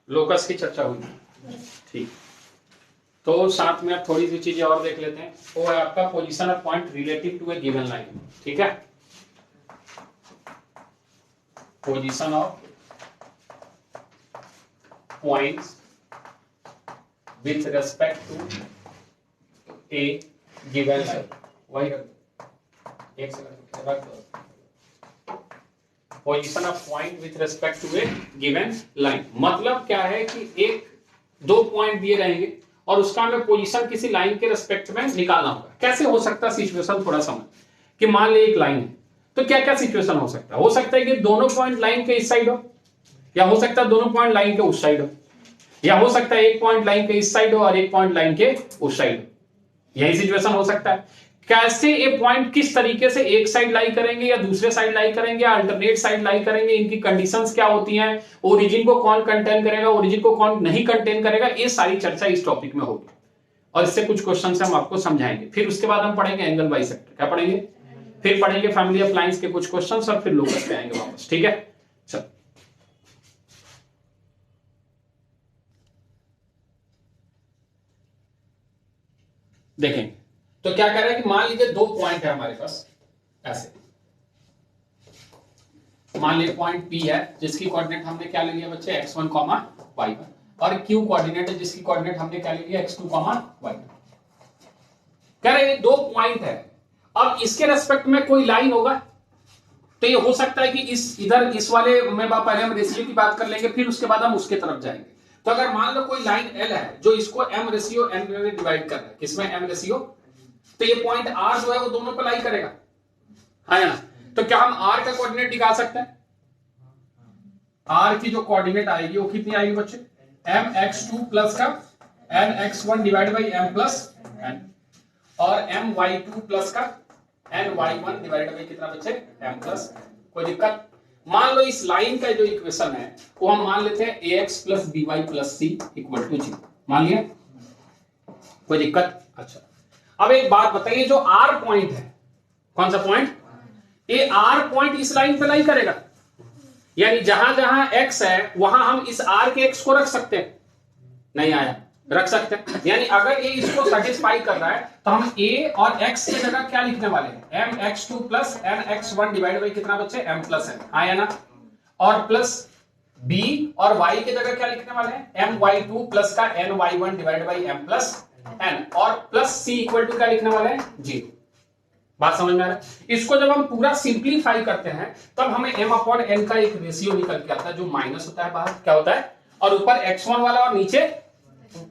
Locus की चर्चा हुई। ठीक, तो साथ में आप थोड़ी सी चीजें और देख लेते हैं। वो है आपका position of point relative to a given line. ठीक है, position of points with respect to a given line. वही रख दो, एक सेकंड रख दो। Position of point with respect to a given line मतलब क्या है कि एक दो पॉइंट दिए रहेंगे और उसका हमें पोजीशन किसी लाइन के रेस्पेक्ट में निकालना होगा। कैसे हो सकता है सिचुएशन, थोड़ा समझ कि मान ली एक लाइन है तो क्या क्या सिचुएशन हो सकता है। हो सकता है कि दोनों पॉइंट लाइन के इस साइड हो, या हो सकता है दोनों पॉइंट लाइन के उस साइड हो, या हो सकता है एक पॉइंट लाइन के इस साइड हो और एक पॉइंट लाइन के उस साइड हो। यही सिचुएशन हो सकता है। कैसे ये पॉइंट किस तरीके से एक साइड लाई करेंगे या दूसरे साइड लाई करेंगे, अल्टरनेट साइड लाई करेंगे, इनकी कंडीशंस क्या होती हैं, ओरिजिन को कौन कंटेन करेगा, ओरिजिन को कौन नहीं कंटेन करेगा, ये सारी चर्चा इस टॉपिक में होगी और इससे कुछ क्वेश्चंस हम आपको समझाएंगे। फिर उसके बाद हम पढ़ेंगे एंगल बाइसेक्टर। क्या पढ़ेंगे? फिर पढ़ेंगे फैमिली ऑफ लाइंस के कुछ क्वेश्चंस और फिर लोकस पे आएंगे वापस। ठीक है, चल देखेंगे। तो क्या कह रहा है कि मान लीजिए दो पॉइंट है हमारे पास ऐसे। मान लीजिए पॉइंट P है जिसकी कोऑर्डिनेट हमने क्या ले लिया बच्चे, x1, y1 और Q कोऑर्डिनेट है जिसकी कोऑर्डिनेट हमने क्या ले लिया, x2, y2। कह रहे हैं दो पॉइंट है, अब इसके रेस्पेक्ट में कोई लाइन होगा तो ये हो सकता है कि इस इधर इस वाले में पहले हम रेशियो की बात कर लेंगे फिर उसके बाद हम उसके तरफ जाएंगे। तो अगर मान लो कोई लाइन L है जो इसको m रेशियो n में डिवाइड कर रहा है, किसमें m रेशियो, तो ये पॉइंट R जो है वो दोनों पे लाई करेगा, है ना। तो क्या हम R का कोऑर्डिनेट निकाल सकते हैं? R की जो कोऑर्डिनेट आएगी वो कितनी आएगी बच्चे, mx2 प्लस का nx1 divide by m plus n और my2 प्लस का ny1 डिवाइड बाई कितना बच्चे, m प्लस। कोई दिक्कत? मान लो इस लाइन का जो इक्वेशन है वो हम मान लेते हैं ax plus by plus c equal to 0। मान लिया? कोई दिक्कत? अच्छा, अब एक बात बताइए, जो R पॉइंट है, कौन सा पॉइंट, ये R पॉइंट इस लाइन पे लाई करेगा, यानी जहां जहां x है वहां हम इस R के x को रख सकते हैं, नहीं आया, रख सकते हैं। यानी अगर ये इसको सेटिस्फाई कर रहा है तो हम a और x की जगह क्या लिखने वाले हैं, mx2 plus nx1 divide by कितना बच्चे, m प्लस n, आया ना। और प्लस b और y की जगह क्या लिखने वाले हैं, my2 प्लस का ny1 divide by m plus n और प्लस c इक्वल टू क्या लिखने वाले हैं, 0। बात समझ में आ रहा है? इसको जब हम पूरा सिंप्लीफाई करते हैं तब हमें m अपॉन n का एक रेशियो निकल के आता है जो माइनस होता है बाहर, क्या होता है, और ऊपर x1 वाला और नीचे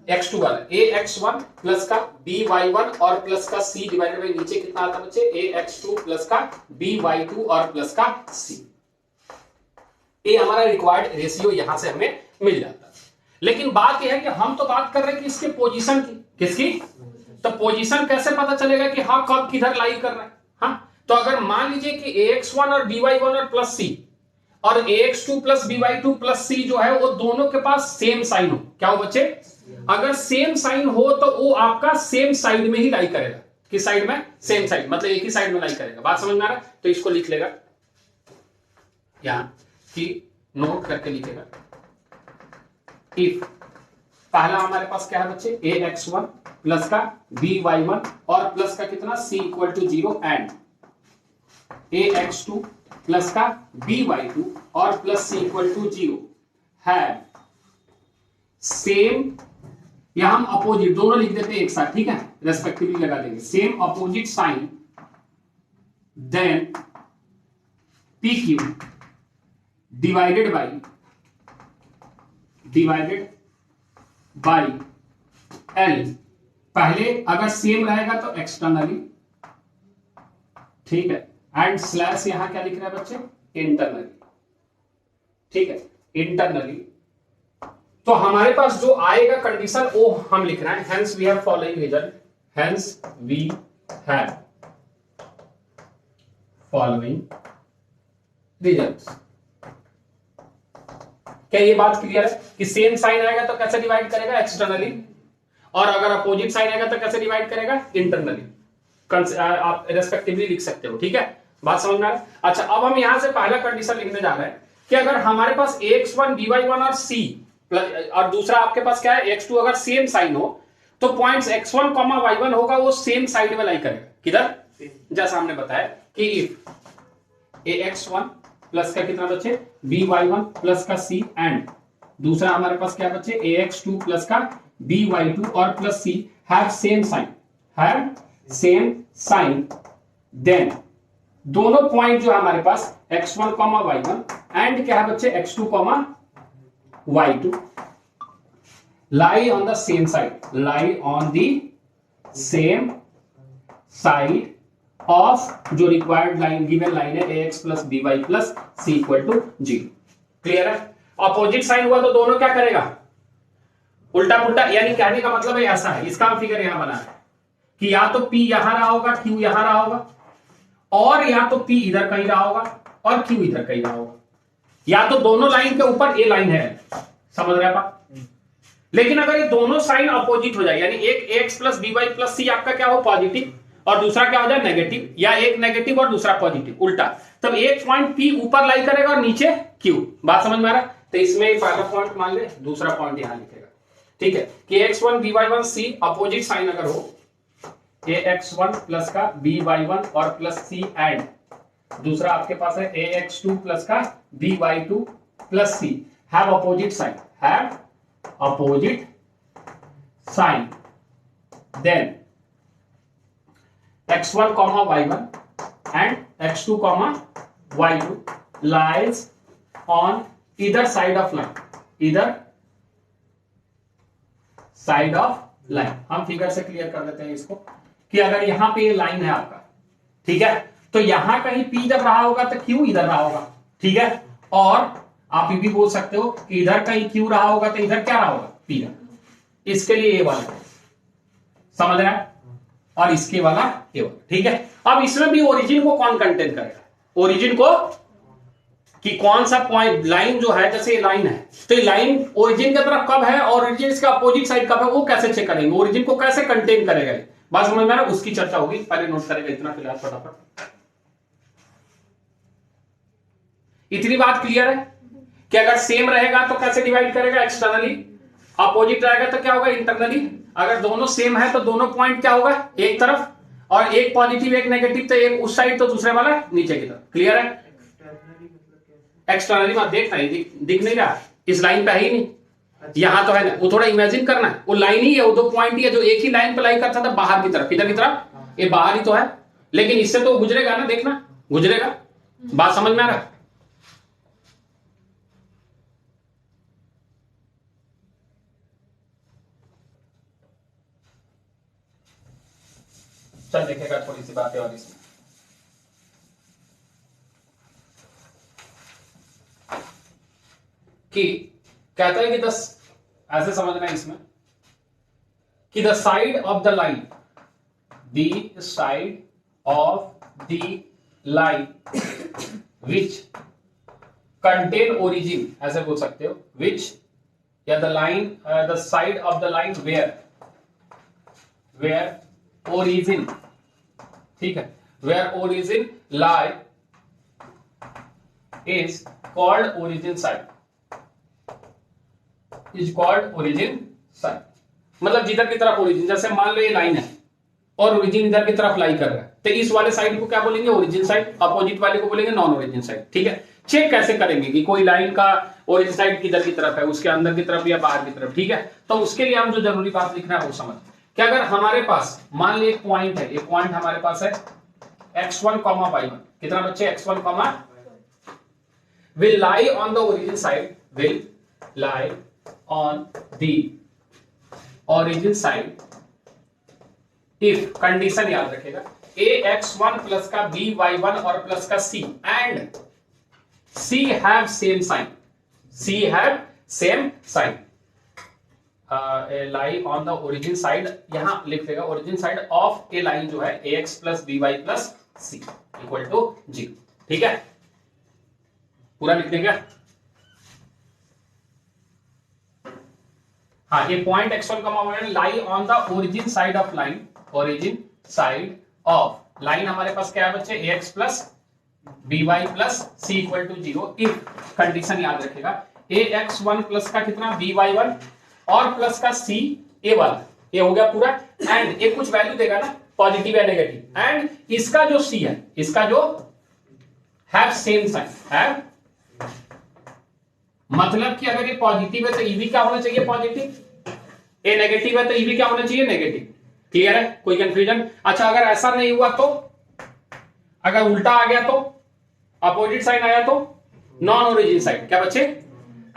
x2 वाला, ax1 प्लस का by1 और प्लस का c डिवाइडेड बाई नीचे कितना आता है बच्चे, ax2 प्लस का by2 और प्लस का c। ये हमारा रिक्वायर्ड रेशियो यहां से हमें मिल जाता है। लेकिन बात यह है कि हम तो बात कर रहे हैं कि इसके पोजीशन की, किसकी, तो पोजीशन कैसे पता चलेगा कि हाँ कब किधर लाई कर रहा है। हाँ, तो अगर मान लीजिए कि ax1 और by1 और प्लस c और ax2 plus by2 plus c जो है वो दोनों के पास सेम साइन हो, क्या हो बच्चे, अगर सेम साइन हो तो वो आपका सेम साइड में ही लाई करेगा। किस साइड में, सेम साइड, मतलब एक ही साइड में लाई करेगा। बात समझ में आ रहा है? तो इसको लिख लेगा यहां कि नोट करके लिखेगा, इफ पहला हमारे पास क्या है बच्चे, ax1 प्लस का by1 और प्लस का कितना c equal to 0 and ax2 plus का by2 और प्लस c इक्वल टू 0 है सेम, या हम अपोजिट दोनों लिख देते हैं एक साथ, ठीक है, रेस्पेक्टिवली लगा देंगे, same opposite sign then pq divided by l। पहले अगर सेम रहेगा तो एक्सटर्नली, ठीक है, एंड स्लैश यहां क्या लिख रहा है बच्चे, इंटरनली, ठीक है, इंटरनली। तो हमारे पास जो आएगा कंडीशन वो हम लिख रहे हैं, hence we have following result, hence we have following results. क्या ये बात क्लियर है कि सेम साइन आएगा तो कैसे डिवाइड करेगा, एक्सटर्नली, और अगर अपोजिट साइन आएगा तो कैसे डिवाइड करेगा, इंटरनली। आप रेस्पेक्टिवली लिख सकते हो, ठीक है, बात समझ में आ रहा है? अच्छा, अब हम यहां से पहला कंडीशन लिखने जा रहे हैं कि अगर हमारे पास ax1 by1 और c प्लस, और दूसरा आपके पास क्या है x2 अगर सेम साइन हो तो पॉइंट्स x1 y1 होगा वो सेम साइड में लाई करेगा, किधर, जैसा हमने बताया कि इफ ax1 प्लस का कितना बचे by1 प्लस का c एंड दूसरा हमारे पास क्या बचे ax2 प्लस का by2 और plus c have same sign then दोनों पॉइंट जो है हमारे पास x1 y1 एंड क्या है बच्चे x2 y2 lie on the same side of जो रिक्वायर्ड लाइन गिवन लाइन है ax plus by plus c equal to 0। Clear है? अपोजिट साइन हुआ तो दोनों क्या करेगा, उल्टा पुल्टा, यानी कहने का मतलब है ऐसा है, इसका हम फिगर यहां बना है कि या तो p यहां रहा होगा, q यहां रहा होगा, और या तो p इधर कहीं रहा होगा और q इधर कहीं रहा होगा, या तो दोनों लाइन के ऊपर a लाइन है, समझ रहे आप? लेकिन अगर ये दोनों साइन अपोजिट हो जाए, यानी एक x plus by plus c आपका क्या हो पॉजिटिव और दूसरा क्या हो जाए नेगेटिव, या एक नेगेटिव और दूसरा पॉजिटिव उल्टा, तब एक पॉइंट p ऊपर लाई करेगा और नीचे q। बात समझ में आ रहा? तो इसमें पहला पॉइंट मान ले, दूसरा पॉइंट यहां लिखेगा, ठीक है, कि x1 by1 c opposite sign अगर हो ax1 प्लस का by1 और प्लस c एंड दूसरा आपके पास है ax2 प्लस का by2 plus c have opposite sign then x1 y1 and x2 y2 lies on either side of line। हम figure से क्लियर कर लेते हैं इसको कि अगर यहां पे ये लाइन है आपका, ठीक है, तो यहां कहीं p जब रहा होगा तो q इधर रहा होगा, ठीक है, और आप ये भी बोल सकते हो कि इधर कहीं q रहा होगा तो इधर क्या रहा होगा p रहा। इसके लिए ये वाला समझ रहा है और इसके वाला ये वाला, ठीक है। अब इसमें भी ओरिजिन को कौन कंटेन करेगा, ओरिजिन को, कि कौन सा पॉइंट लाइन जो है, जैसे ये लाइन है तो ये लाइन ओरिजिन की तरफ कब है और ओरिजिन इसका अपोजिट साइड कब है, वो कैसे चेक करेंगे, ओरिजिन को कैसे कंटेन करेगा, बात समझ में आ रहा है? उसकी चर्चा होगी, पहले नोट करेगा इतना, फिलहाल फटाफट। इतनी बात क्लियर है कि अगर सेम रहेगा तो कैसे डिवाइड करेगा, एक्सटर्नली, अपोजिट रहेगा तो क्या होगा इंटरनली। अगर दोनों सेम है तो दोनों पॉइंट क्या होगा एक तरफ, और एक पॉजिटिव एक नेगेटिव तो एक उस साइड तो दूसरे वाला नीचे की तरफ। क्लियर है? एक्सटर्नली मत देखना, दिख नहीं रहा, इस लाइन पे है ही नहीं, यहां तो है ना, वो थोड़ा इमेजिन करना है, वो लाइन ही है, वो दो पॉइंट ही है जो एक ही लाइन पे लाई करता था बाहर की तरफ, इधर की तरफ, ये बाहर ही तो है, लेकिन इससे तो गुजरेगा ना, देखना गुजरेगा। बात समझ में आ रहा है? चल देखेगा थोड़ी सी बातें और इसमें, कि कहता है कि ऐसे समझना है इसमें कि the side of the line, the side of the line which contain origin, ऐसे बोल सकते हो, विच, या the line, the side of the line where origin, ठीक है, where origin lie is called origin side, is called origin side. मतलब जिधर की तरफ ओरिजिन, जैसे मान लो ये लाइन है और ओरिजिन इधर की तरफ लाई कर रहा है, तो इस वाले साइड को क्या बोलेंगे ओरिजिन साइड, अपोजिट वाले को बोलेंगे नॉन ओरिजिन साइड, ठीक है। चेक कैसे करेंगे कि कोई लाइन का ओरिजिन साइड किधर की तरफ है, उसके अंदर की तरफ या बाहर की तरफ, ठीक है। तो उसके लिए हम जो जरूरी बात लिखना है वो समझ, कि अगर हमारे पास मान ली एक पॉइंट है, एक पॉइंट हमारे पास है x1 y1, कितना बच्चे x1 will lie on the origin side, will lie on the origin side if, condition याद रखेगा, ax1 प्लस का by1 और प्लस का c and c have same sign, c have same sign, lie on the origin side, यहां लिख देगा origin side of a line जो है ax plus by plus c equal to 0, ठीक है, पूरा लिख देगा। हाँ, ये point x1 y1 lie on the origin side of line, origin side of line हमारे पास क्या है बच्चे ax plus by plus c equal to 0 if, condition याद रखेगा, ax1 प्लस का कितना by1 और प्लस का c a वाला, ये हो गया पूरा। एंड ये कुछ वैल्यू देगा ना, पॉजिटिव या नेगेटिव, एंड इसका जो c है, इसका जो हैव सेम साइन, हैव, मतलब कि अगर ये पॉजिटिव है तो ईवी क्या होना चाहिए, पॉजिटिव, ये नेगेटिव है तो ईवी क्या होना चाहिए, नेगेटिव। क्लियर है, कोई कंफ्यूजन? अच्छा अगर ऐसा नहीं हुआ तो, अगर उल्टा आ गया तो, अपोजिट साइन आया तो, नॉन ओरिजिन साइड क्या बच्चे,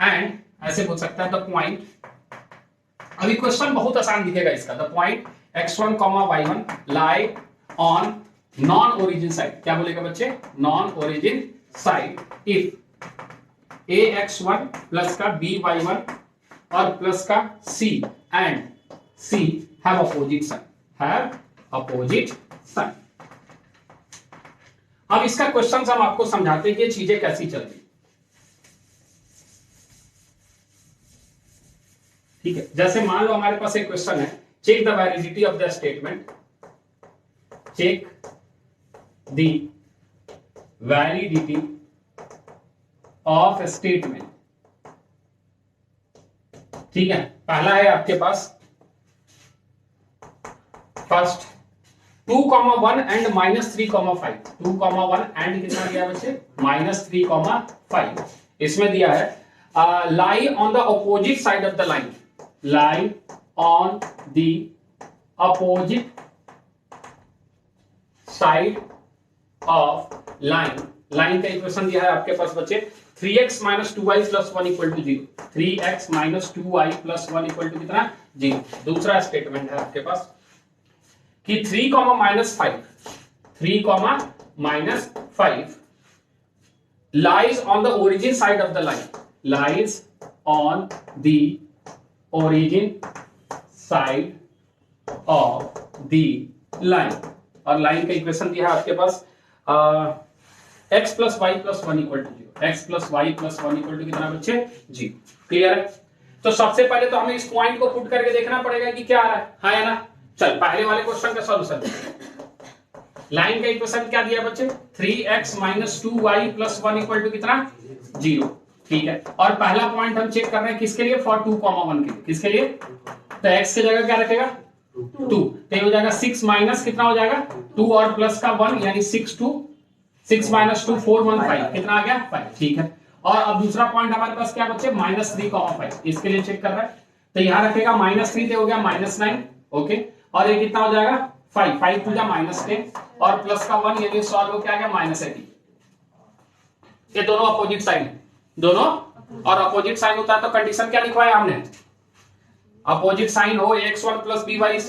एंड ऐसे बोल सकता है द पॉइंट, अभी क्वेश्चन बहुत आसान दिखेगा इसका, the point x1, y1 lie on non origin side, क्या बोलेगा बच्चे, non origin side if ax1 plus का by1 और प्लस का c and c have opposite sign, have opposite sign. अब इसका क्वेश्चन हम आपको समझाते हैं कि ये चीजें कैसी चलती, ठीक है। जैसे मान लो हमारे पास एक क्वेश्चन है, check the validity of the statement, check the validity of statement, ठीक है। पहला है आपके पास फर्स्ट 2,1 एंड -3,5, 2,1 एंड कितना दिया बच्चे, -3,5, इसमें दिया है लाई on the opposite side of the line, lie on the opposite side of line, line का इक्वेशन दिया है आपके पास बच्चे 3x - 2y + 1 = 0, 3x - 2y + 1 = कितना, 0। दूसरा स्टेटमेंट है आपके पास कि 3, -5, 3, -5 lies on the origin side of the line, lies on the origin side of the line, और लाइन का इक्वेशन दिया है आपके पास x + y + 1 = 0, x + y + 1 = कितना बच्चे, 0। क्लियर है? तो सबसे पहले तो हमें इस पॉइंट को पुट करके देखना पड़ेगा कि क्या आ रहा है, हाँ या ना। चल पहले वाले क्वेश्चन का सॉल्यूशन, लाइन का इक्वेशन क्या दिया बच्चे, 3x - 2y + 1 = कितना, 0, ठीक है। और पहला पॉइंट हम चेक कर रहे हैं किसके लिए, फॉर 2,1 के लिए, किसके लिए, तो x की जगह क्या रखेगा, 2, तो हो जाएगा 6 माइनस कितना हो जाएगा, 2 और प्लस का 1 यानी 6 - 2 4 1 5, कितना आ गया, 5, ठीक है। और अब दूसरा पॉइंट हमारे पास क्या बच्चे, -3,5, इसके लिए चेक कर रहा है, तो यहां रखेगा -3 हो गया -9, ओके। और ये कितना हो जाएगा, 5, 5 टू जा -10 और प्लस का 1 यानी सॉल्व हो क्या आ गया, -18। ये दोनों अपोजिट साइन है, दोनों, और अपोजिट साइन होता है तो कंडीशन क्या लिखवाया हमने, अपोजिट साइन हो ax1 + by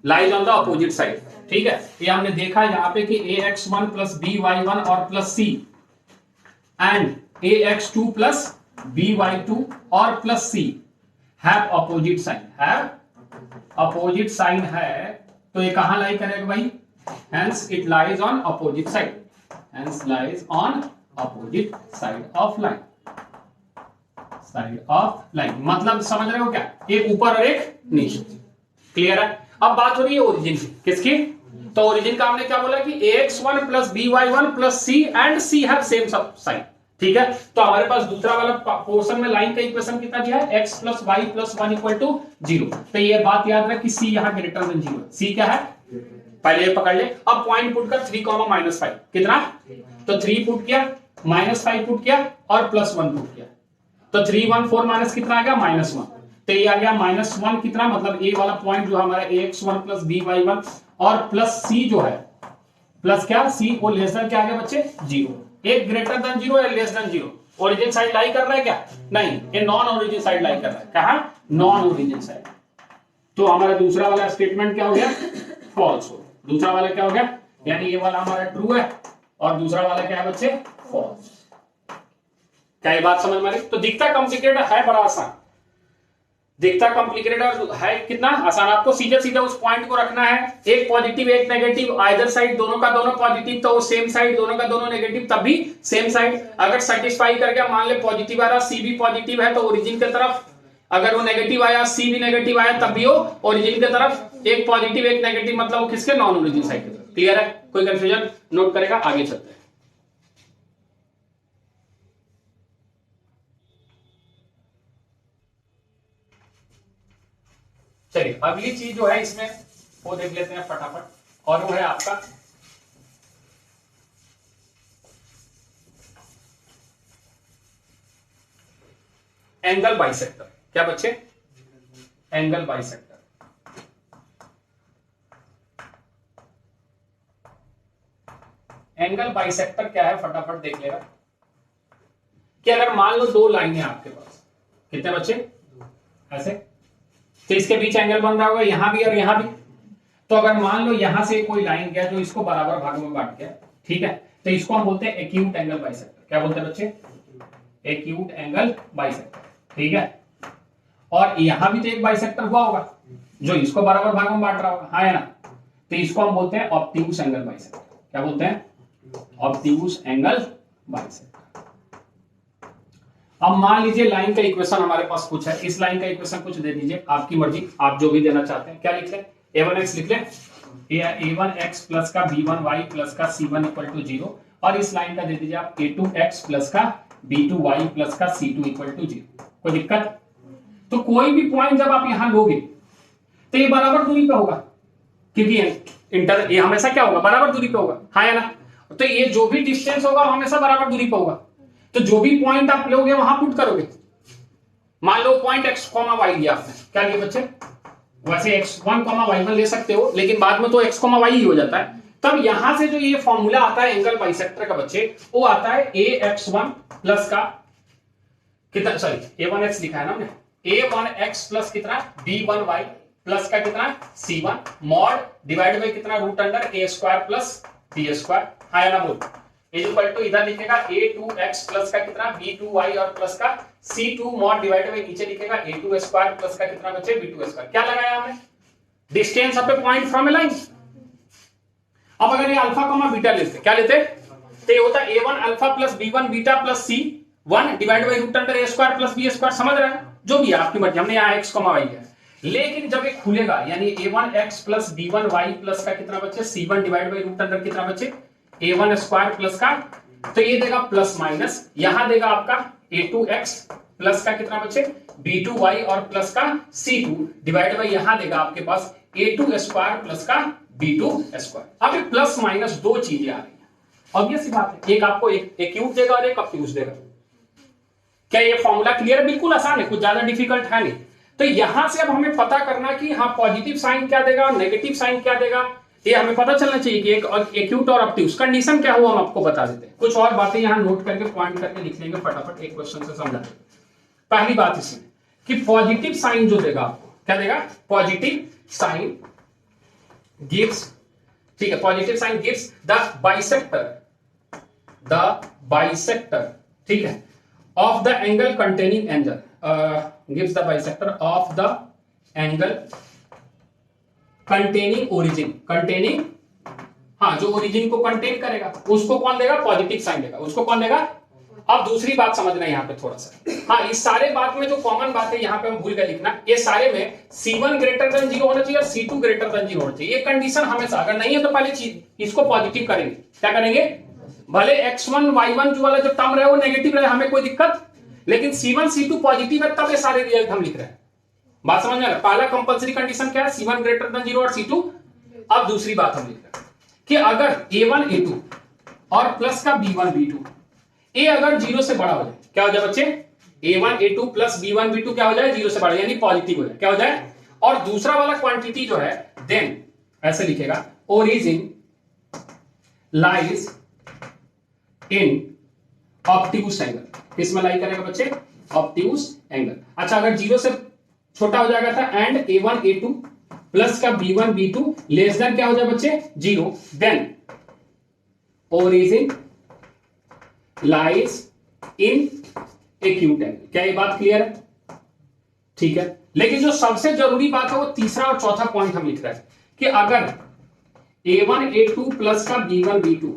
lies on the opposite side, ठीक है। ये हमने देखा यहाँ पे कि ax1 + by1 और plus c and ax2 + by2 और plus c have opposite sign, have opposite sign है, तो ये कहां लाई करेगा भाई, hence it lies on opposite side, hence lies on opposite side of line, side of line, मतलब समझ रहे हो क्या, एक ऊपर और एक नीचे। क्लियर है? अब बात हो रही है ओरिजिन की, किसकी, तो ओरिजिन का हमने क्या बोला कि ax1 + by1 + c and c have same sign, ठीक है। तो हमारे पास दूसरा वाला पोर्शन में लाइन का इक्वेशन कितना दिया है, x + y + 1 = 0, तो ये बात याद रख कि c यहां ग्रेटर देन 0, c क्या है, पहले ये पकड़ ले। अब पॉइंट पुट कर 3, -5 कितना, तो 3 पुट किया, -5 पुट किया और +1 पुट किया, तो 3 1 4 माइनस कितना आ गया, -1, तो ये आ गया -1 कितना, मतलब ए वाला पॉइंट जो हमारा ax1 + by1 और प्लस c जो है, प्लस क्या, c को लेस देन क्या आ गया बच्चे, 0, एक ग्रेटर देन 0 या लेस देन 0, ओरिजिन साइड लाई कर रहा है क्या, नहीं, ये नॉन ओरिजिन साइड लाई कर रहा है, कहां, नॉन ओरिजिन साइड। तो हमारा दूसरा वाला स्टेटमेंट क्या हो गया, फॉल्स हो, दूसरा वाला क्या हो गया, यानी ये वाला हमारा ट्रू है और दूसरा वाला क्या है बच्चे, फॉल्स। क्या ये बात समझ में आ रही? तो दिखता कॉम्प्लिकेटेड है, बड़ा आसान दिखता, कॉम्प्लिकेटेड है कितना आसान, आपको सीधे सीधे उस पॉइंट को रखना है, एक पॉजिटिव एक नेगेटिव, आइदर साइड दोनों का दोनों पॉजिटिव तो वो सेम साइड, दोनों का दोनों नेगेटिव तब भी सेम साइड। अगर सेटिस्फाई करके मान ले पॉजिटिव आ रहा, सी भी पॉजिटिव है तो ओरिजिन की तरफ, अगर वो नेगेटिव आया, सी भी नेगेटिव आया तब भी वो ओरिजिन की तरफ, एक पॉजिटिव एक नेगेटिव मतलब वो किसके, नॉन ओरिजिन साइड की तरफ। क्लियर है? कोई कंफ्यूजन नोट करेगा, आगे चलते हैं। चलिए अगली चीज जो है इसमें वो देख लेते हैं फटाफट, और वो है आपका एंगल बाइसेक्टर। क्या बच्चे? Angle bisector. एंगल बाइसेक्टर क्या है फटाफट देख लेगा कि अगर मान लो दो लाइन है आपके पास, कितने बच्चे? ऐसे, तो इसके बीच एंगल बन रहा होगा यहां भी और यहां भी। तो अगर मान लो यहां से कोई लाइन गया जो इसको बराबर भागों में बांट गया, ठीक है, तो इसको हम बोलते हैं एक्यूट एंगल बाइसेक्टर। क्या बोलते हैं बच्चे? एक्यूट एंगल बाइसेक्टर, ठीक है। और यहां भी तो एक बाइसेक्टर हुआ होगा जो इसको बराबर भागों में बांट रहा होगा, हाँ है ना, तो इसको हम बोलते हैं ऑब्ट्यूज एंगल बाइसेक्टर। क्या बोलते हैं? Obtuse angle bisector. अब मान लीजिए लाइन का इक्वेशन हमारे पास कुछ है, इस लाइन का इक्वेशन कुछ दे दीजिए, आपकी मर्जी, आप जो भी देना चाहते हैं। क्या लिख लें? a1x लिख लें, a1x प्लस का b1y प्लस का c1 इक्वल टू 0, और इस लाइन का दे दीजिए आप a2x प्लस का b2y प्लस का c2 इक्वल टू 0। कोई दिक्कत? तो कोई भी पॉइंट जब आप यहां लोगे तो ये बराबर दूरी पे होगा, क्योंकि ये हमेशा क्या होगा? बराबर दूरी पे होगा, हाँ है ना। तो ये जो भी डिस्टेंस होगा हमेशा बराबर दूरी पे होगा। तो जो भी पॉइंट आप लोगे वहां पुट करोगे। मान लो पॉइंट x, y लिया आपने, क्या लिया बच्चे? वैसे x1, y1 ले सकते हो, लेकिन बाद में तो x, y ही हो जाता है। तब यहां से जो ये फॉर्मूला आता है एंगल बाइसेक्टर का बच्चे, वो आता है ax1 प्लस का कितना, सॉरी a1x लिखा है ना हमने, a1x प्लस कितना b1y प्लस का कितना c1 मॉड डिवाइड बाय कितना root under a square plus b square, हाँ ना बोल, इज इक्वल टू इधर लिखेगा a2x प्लस का कितना b2y और प्लस का c2 मॉड डिवाइड बाय नीचे लिखेगा a2 स्क्वायर प्लस का कितना बचे b2 स्क्वायर। क्या लगाया हमने? Distance of A point from A line. अब अगर ये अल्फा कॉमा बीटा लेते, क्या लेते? तो ये होता है a1 alpha plus b1 beta plus c1 divide by root under a square plus b square. समझ रहे हैं? जो भी है आपकी मर्जी, हमने यहाँ x, y है। लेकिन जब एक खुलेगा यानी a1x प्लस b1y प्लस का कितना बचे c1 divide by root under कितना बचे a1 स्क्वायर प्लस का, तो ये देगा प्लस माइनस, यहां देगा आपका a2x प्लस का कितना बचे b2y और प्लस का c2 डिवाइड बाय यहां देगा आपके पास a2 स्क्वायर प्लस का b2 स्क्वायर। अब ये प्लस माइनस दो चीजें आ रही है, ऑब्वियस सी बात है, एक आपको एक्यूट देगा और एक ऑब्ट्यूज देगा। क्या ये फॉर्मूला क्लियर है? बिल्कुल आसान है, कुछ ज्यादा डिफिकल्ट है नहीं। तो यहां से अब हमें पता करना कि हाँ पॉजिटिव साइन क्या देगा और नेगेटिव साइन क्या देगा, ये हमें पता चलना चाहिए कि एक एक्यूट और ऑब्ट्यूज कंडीशन क्या हुआ, हम आपको बता देते हैं। कुछ और बातें यहां नोट करके पॉइंट करके लिख लेंगे फटाफट, एक क्वेश्चन से समझा देंगे। पहली बात इसमें कि पॉजिटिव साइन जो देगा आपको, क्या देगा? पॉजिटिव साइन गिव्स, ठीक है, positive sign gives the bisector, ठीक है, of the angle containing angle, gives the bisector of the angle containing origin, containing, हाँ जो ओरिजिन को कंटेन करेगा उसको कौन देगा? पॉजिटिव साइन देगा। उसको कौन देगा? अब दूसरी बात समझना यहाँ पे थोड़ा सा, हाँ इस सारे बात में जो कॉमन बात है यहाँ पे हम भूल गए लिखना, ये सारे में c1 ग्रेटर देन 0 होना चाहिए और c2 ग्रेटर देन 0 होना चाहिए। ये कंडीशन हमेशा, अगर नहीं है तो पहले चीज इसको पॉजिटिव करेंगे। क्या करेंगे? भले x1 y1 जो वाला जो टर्म रहे वो नेगेटिव रहे, हमें कोई दिक्कत, लेकिन c1 c2 पॉजिटिव है तब ये सारे रिजल्ट हम लिख रहे हैं। बात समझ में आ रहा है? पहला कंपलसरी कंडीशन क्या है? c1 ग्रेटर देन 0 और c2। अब दूसरी बात हम लिख रहे हैं कि अगर a1 a2 और प्लस का b1 b2, a अगर 0 से बड़ा हो जाए, क्या हो जाए बच्चे? a1 a2 plus b1 b2 क्या हो जाए? 0 से बड़ा, यानी पॉजिटिव हो जाए। क्या हो जाए? और दूसरा वाला क्वांटिटी जो है देन ऐसे लिखेगा ओरिजिन लाइज इन ऑब्ट्यूज एंगल। किसमें लाई करेगा बच्चे? Obtuse angle. अच्छा अगर 0 से छोटा हो जाएगा था एंड a1 a2 प्लस का b1 b2 लेस देन क्या हो जाए बच्चे? 0, then origin lies in acute angle. क्या ये बात क्लियर है? ठीक है, लेकिन जो सबसे जरूरी बात है वो तीसरा और चौथा पॉइंट हम लिख रहे हैं कि अगर a1 a2 प्लस का b1 b2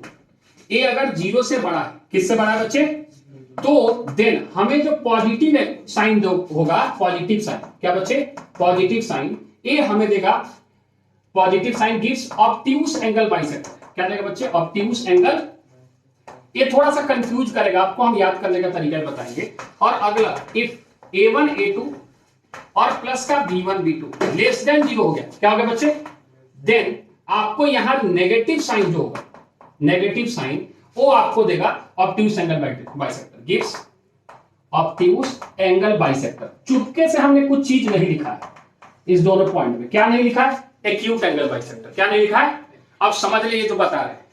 a अगर 0 से बड़ा है, किससे बड़ा है बच्चे? तो देन हमें जो पॉजिटिव साइन होगा, पॉजिटिव साइन, क्या बच्चे? पॉजिटिव साइन ए हमें देगा, positive sign gives obtuse angle bisector. क्या देगा बच्चे? Obtuse angle. ये थोड़ा सा कंफ्यूज करेगा आपको, हम याद करने का तरीका बताएंगे। और अगला, इफ a1 a2 और प्लस का b1 b2 लेस देन 0 हो गया, क्या हो गया बच्चे? देन आपको यहां नेगेटिव साइन जो होगा, नेगेटिव साइन वो आपको देगा obtuse angle bisector, gives obtuse angle bisector. चुपके से हमने कुछ चीज नहीं लिखा है इस दोनों पॉइंट में। क्या नहीं लिखा है? Acute angle bisector. क्या नहीं लिखा है? अब समझ लीजिए, तो बता रहे हैं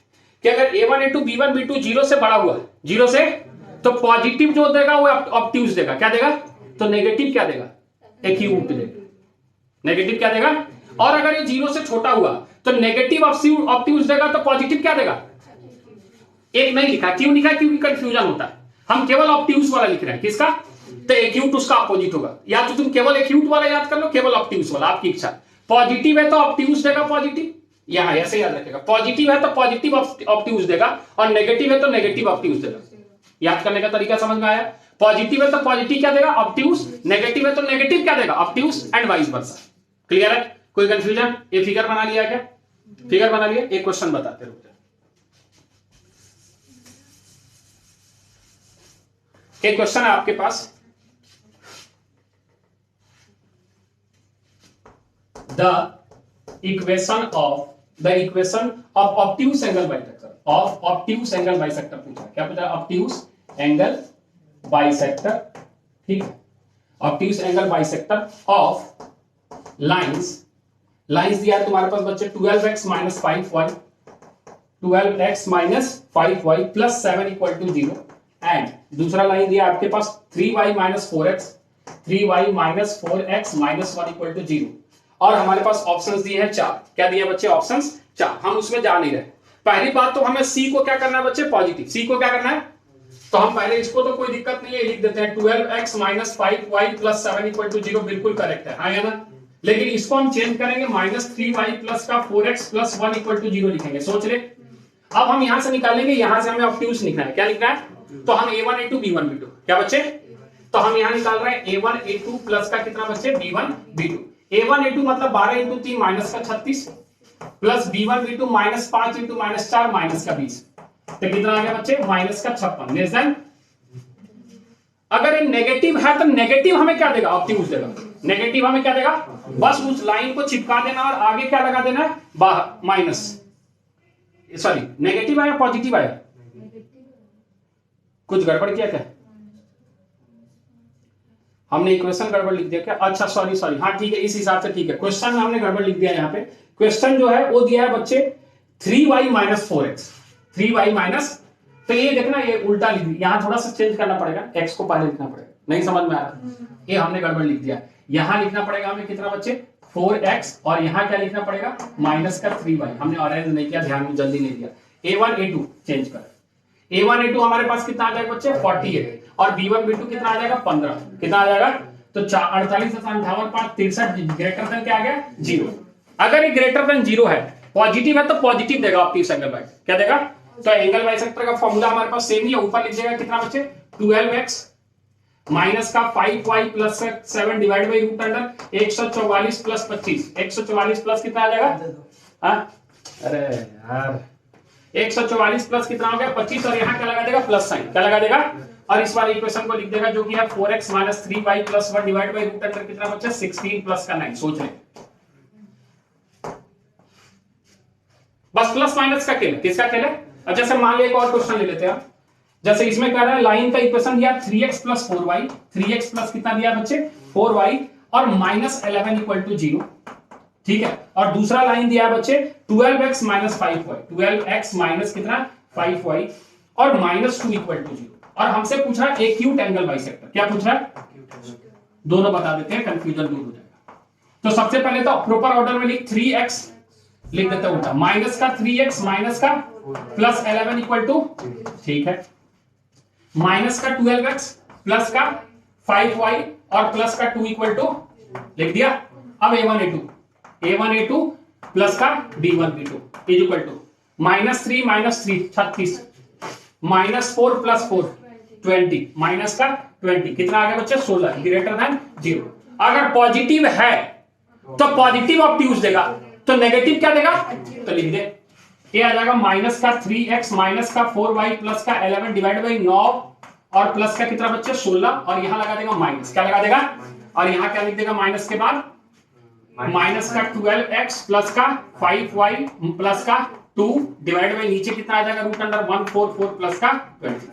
कि अगर a1 a2 b1 b2 0 से बड़ा हुआ, 0 से, तो पॉजिटिव जो देगा वो ऑब्ट्यूज देगा। क्या देगा? तो नेगेटिव क्या देगा? एक्यूट देगा। नेगेटिव क्या देगा? और अगर ये 0 से छोटा हुआ तो नेगेटिव ऑब्ट्यूज देगा, तो पॉजिटिव क्या देगा? एक नहीं लिखा, क्यों लिखा? क्योंकि कंफ्यूजन होता है। हम केवल ऑब्ट्यूज वाला लिख रहे हैं। किसका? तो एक्यूट उसका अपोजिट होगा। या तो तुम केवल एक्यूट वाला याद कर लो, केवल ऑब्ट्यूज वाला, आपकी इच्छा। पॉजिटिव है तो ऑब्ट्यूज देगा पॉजिटिव, यहां ऐसे याद रखेगा। पॉजिटिव है तो पॉजिटिव ऑब्ट्यूज देगा, और नेगेटिव है तो नेगेटिव ऑब्ट्यूज देगा। याद करने का तरीका समझ में आया? पॉजिटिव है तो पॉजिटिव क्या देगा? ऑब्ट्यूज। नेगेटिव है तो नेगेटिव क्या देगा? Obtuse, and vice versa. Clear है? कोई कंफ्यूजन? ये फिगर बना लिया क्या? फिगर बना लिया? एक क्वेश्चन बताते रुक। एक क्वेश्चन है आपके पास, the equation of obtuse angle bisector, of obtuse angle bisector पूछा। क्या पूछा? ऑब्ट्यूज एंगल बाइसेक्टर, ठीक है। Obtuse angle bisector of lines दिया है तुम्हारे पास बच्चे 12x minus 5y, 12x minus 5y plus 7 equal to 0, and दूसरा लाइन दिया आपके पास 3y minus 4x, 3y minus 4x minus 1 equal to 0, और हमारे पास ऑप्शंस दिए हैं 4। क्या दिया बच्चे? ऑप्शंस 4। हम उसमें जा नहीं रहे। पहली बात तो हमें सी को क्या करना है बच्चे? पॉजिटिव। सी को क्या करना है? तो हम पहले इसको, तो कोई दिक्कत नहीं है, लिख देते हैं 12x minus 5y plus 7 equal to 0, बिल्कुल करेक्ट है, हाँ या ना? लेकिन इसको हम चेंज करेंगे, माइनस 3y प्लस का 4x प्लस 1 इक्वल टू 0 लिखेंगे। सोच ले, अब हम यहां से निकालेंगे, यहां से हमें ऑब्ट्यूज लिखना है। क्या लिखना है? तो हम a1 a2 b1 b2, क्या बच्चे? तो हम यहां निकाल रहे हैं a1 a2 प्लस का कितना बच्चे? b1 b2। a1 a2 मतलब 12 इंटू 3 माइनस का 36, plus b1 b2 minus 5 into minus 4 minus का 20, तो कितना आ गया बच्चे? माइनस का 56, लेस देन। अगर ये नेगेटिव है तो नेगेटिव हमें क्या देगा? ऑब्ट्यूज देगा। नेगेटिव हमें क्या देगा? बस उस लाइन को चिपका देना और आगे क्या लगा देना है? बाहर माइनस। सॉरी, नेगेटिव आया पॉजिटिव आया? कुछ गड़बड़ किया क्या? हमने इक्वेशन गड़बड़ लिख दिया क्या? अच्छा सॉरी, हाँ ठीक है, इस हिसाब से ठीक है। क्वेश्चन में हमने गड़बड़ लिख दिया। यहाँ पे क्वेश्चन जो है वो दिया है बच्चे 3y minus 4x, 3y minus, तो ये देखना, ये उल्टा लिख दिया। यहाँ थोड़ा सा चेंज करना पड़ेगा, x को पहले लिखना पड़ेगा। नहीं समझ में आ रहा, ये हमने गड़बड़ लिख दिया। यहाँ लिखना पड़ेगा हमें कितना बच्चे? 4x, और यहाँ क्या लिखना पड़ेगा? माइनस का 3y। हमने अरेंज नहीं किया, ध्यान में जल्दी नहीं दिया। a1 a2 चेंज कर, a1 a2 हमारे पास कितना आ जाएगा बच्चे? 48, और b1 b2 कितना आ जाएगा? 15। कितना आ जाएगा? तो 48 58 5 63, ग्रेटर देन क्या आ गया? 0। अगर ये ग्रेटर देन 0 है, पॉजिटिव है, तो पॉजिटिव देगा ऑब्ट्यूज एंगल बाइसेक्टर। क्या देगा? तो एंगल बाइसेक्टर का फॉर्मूला हमारे पास सेम ही है, ऊपर लिख देगा कितना बच्चे? 12x माइनस का 5y plus 7 divide by root under 144 plus 25, 144 plus कितना आ जाएगा? हाँ, अरे यार 144 प्लस कितना हो गया? 25, और यहाँ क्या लगा देगा? Plus sign. क्या लगा देगा? और इस वाले इक्वेशन को लिख देगा जो कि है 4x minus 3y plus 1 divide by root under कितना बच्चा? 16 प्लस का 9। सोच ले, बस प्लस माइनस का खेल। किसका खेल है? अब जैसे मान लो एक और क्वेश्चन ले लेते हैं। जैसे इसमें कह रहा है लाइन का इक्वेशन दिया 3x plus 4y, 3x plus कितना दिया बच्चे? 4y, और माइनस 11 इक्वल टू 0, ठीक है। और दूसरा लाइन दिया है बच्चे 12x minus 5y, 12x minus कितना? 5y, और माइनस 2 इक्वल टू 0, और हमसे पूछ रहा है एक्यूट एंगल बाइसेक्टर। क्या पूछ रहा है? दोनों बता देते हैं, कंफ्यूजन दूर हो जाएगा। तो सबसे पहले तो प्रॉपर ऑर्डर में लिख, 3x लिख देते हैं उल्टा, माइनस का 3x माइनस का प्लस 11 इक्वल टू, ठीक है, माइनस का 12x प्लस का 5y और प्लस का 2 इक्वल टू लिख दिया। अब a1 a2 प्लस का b1 b2 is equal to minus 3 36, minus 4 plus 4 20, minus का 20 कितना आ गया बच्चे? 16, ग्रेटर देन 0। अगर पॉजिटिव है तो पॉजिटिव ऑब्ट्यूज देगा, तो नेगेटिव क्या देगा? तो लिख दे, ये आ जाएगा माइनस का 3x माइनस का 4y प्लस का 11 डिवाइड बाई 9 और प्लस का कितना बच्चे 16 और यहाँ लगा देगा माइनस, क्या लगा देगा और यहाँ क्या लिख देगा माइनस के बाद माइनस का 12x प्लस का 5y प्लस का 2 डिवाइड बाई नीचे कितना आ जाएगा रूट अंडर 144 प्लस का 20।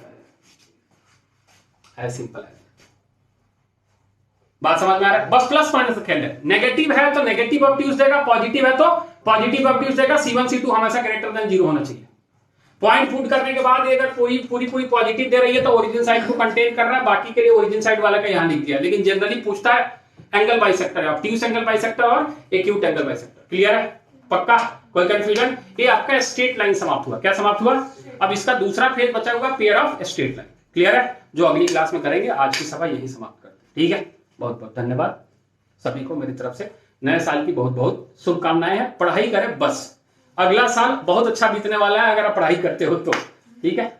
है सिंपल है, बात समझ में आ रहा है? बस प्लस माइनस का खेल है। नेगेटिव है तो नेगेटिव ऑब्ट्यूज देगा, पॉजिटिव है तो पॉजिटिव ऑब्ट्यूज देगा। C1 C2 हमेशा ग्रेटर देन 0 होना चाहिए। पॉइंट पुट करने के बाद अगर कोई पूरी पॉजिटिव दे रही है तो ओरिजिन साइड को कंटेन कर रहा है, बाकी के लिए ओरिजिन साइड वाला का यहां लिख दिया। लेकिन जनरली पूछता है angle bisector, obtuse angle bisector और एक्यूट एंगल बाइसेक्टर। क्लियर है? पक्का? कोई कंफ्यूजन? ये आपका स्ट्रेट लाइन समाप्त हुआ। क्या समाप्त हुआ? अब इसका दूसरा फेज बचा हुआ pair of straight line. Clear है? जो अगली क्लास में करेंगे। आज की सभा यही समाप्त करते हैं। ठीक है, बहुत बहुत धन्यवाद सभी को मेरी तरफ से। नए साल की बहुत बहुत शुभकामनाएं हैं। पढ़ाई करें बस, अगला साल बहुत अच्छा बीतने वाला है अगर आप पढ़ाई करते हो तो। ठीक है,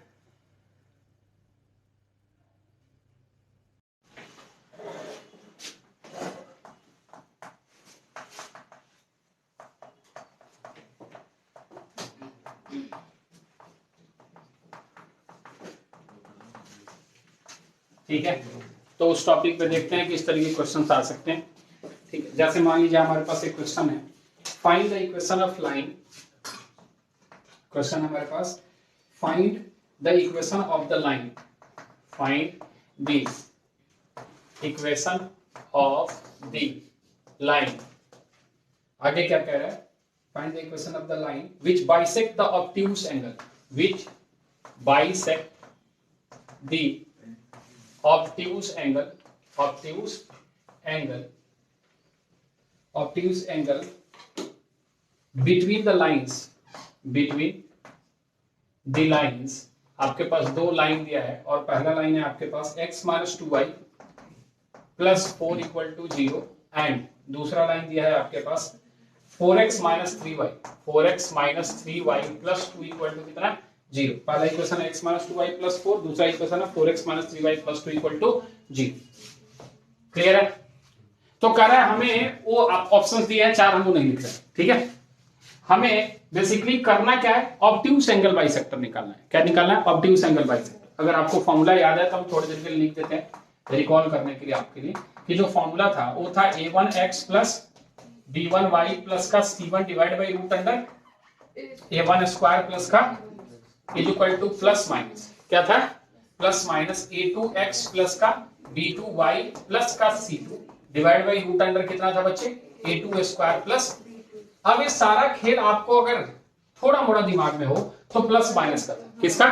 ठीक है। तो उस टॉपिक पे देखते हैं कि इस तरीके के क्वेश्चन आ सकते हैं। ठीक है, जैसे मान लीजिए हमारे पास एक क्वेश्चन है, find the equation of line. Question हमारे पास find the equation of the line, find the equation of the line. आगे क्या कह रहा है? Find the equation of the line which bisect the obtuse angle, which bisect the obtuse angle between the lines, आपके पास दो line दिया है और पहला लाइन है आपके पास x minus 2y plus 4 equal to 0 and दूसरा लाइन दिया है आपके पास 4x minus 3y plus 2 equal to कितना 0। पहला इक्वेशन है x माइनस 2y प्लस 4, दूसरा इक्वेशन है 4x minus 3y plus 2 equal to 0। Clear है? तो कह रहा है हमें वो ऑप्शंस दिए हैं 4, हम वो नहीं लिख रहे। ठीक है, हमें बेसिकली करना क्या है? ऑब्ट्यूज एंगल बाइसेक्टर निकालना है। क्या निकालना है? Obtuse angle bisector. अगर आपको फॉर्मूला याद है तो हम थोड़ी देर के लिए लिख देते हैं रिकॉल करने के लिए आपके लिए कि जो फॉर्मूला था वो था a1x प्लस b1y प्लस का c1 divide by root under a1 square plus का is equal to plus minus क्या था? प्लस माइनस a2x प्लस का b2y प्लस का c2 divide by root under कितना था बच्चे? a2 square plus. अब ये सारा खेल आपको अगर थोड़ा मोड़ा दिमाग में हो तो प्लस माइनस का था। किसका?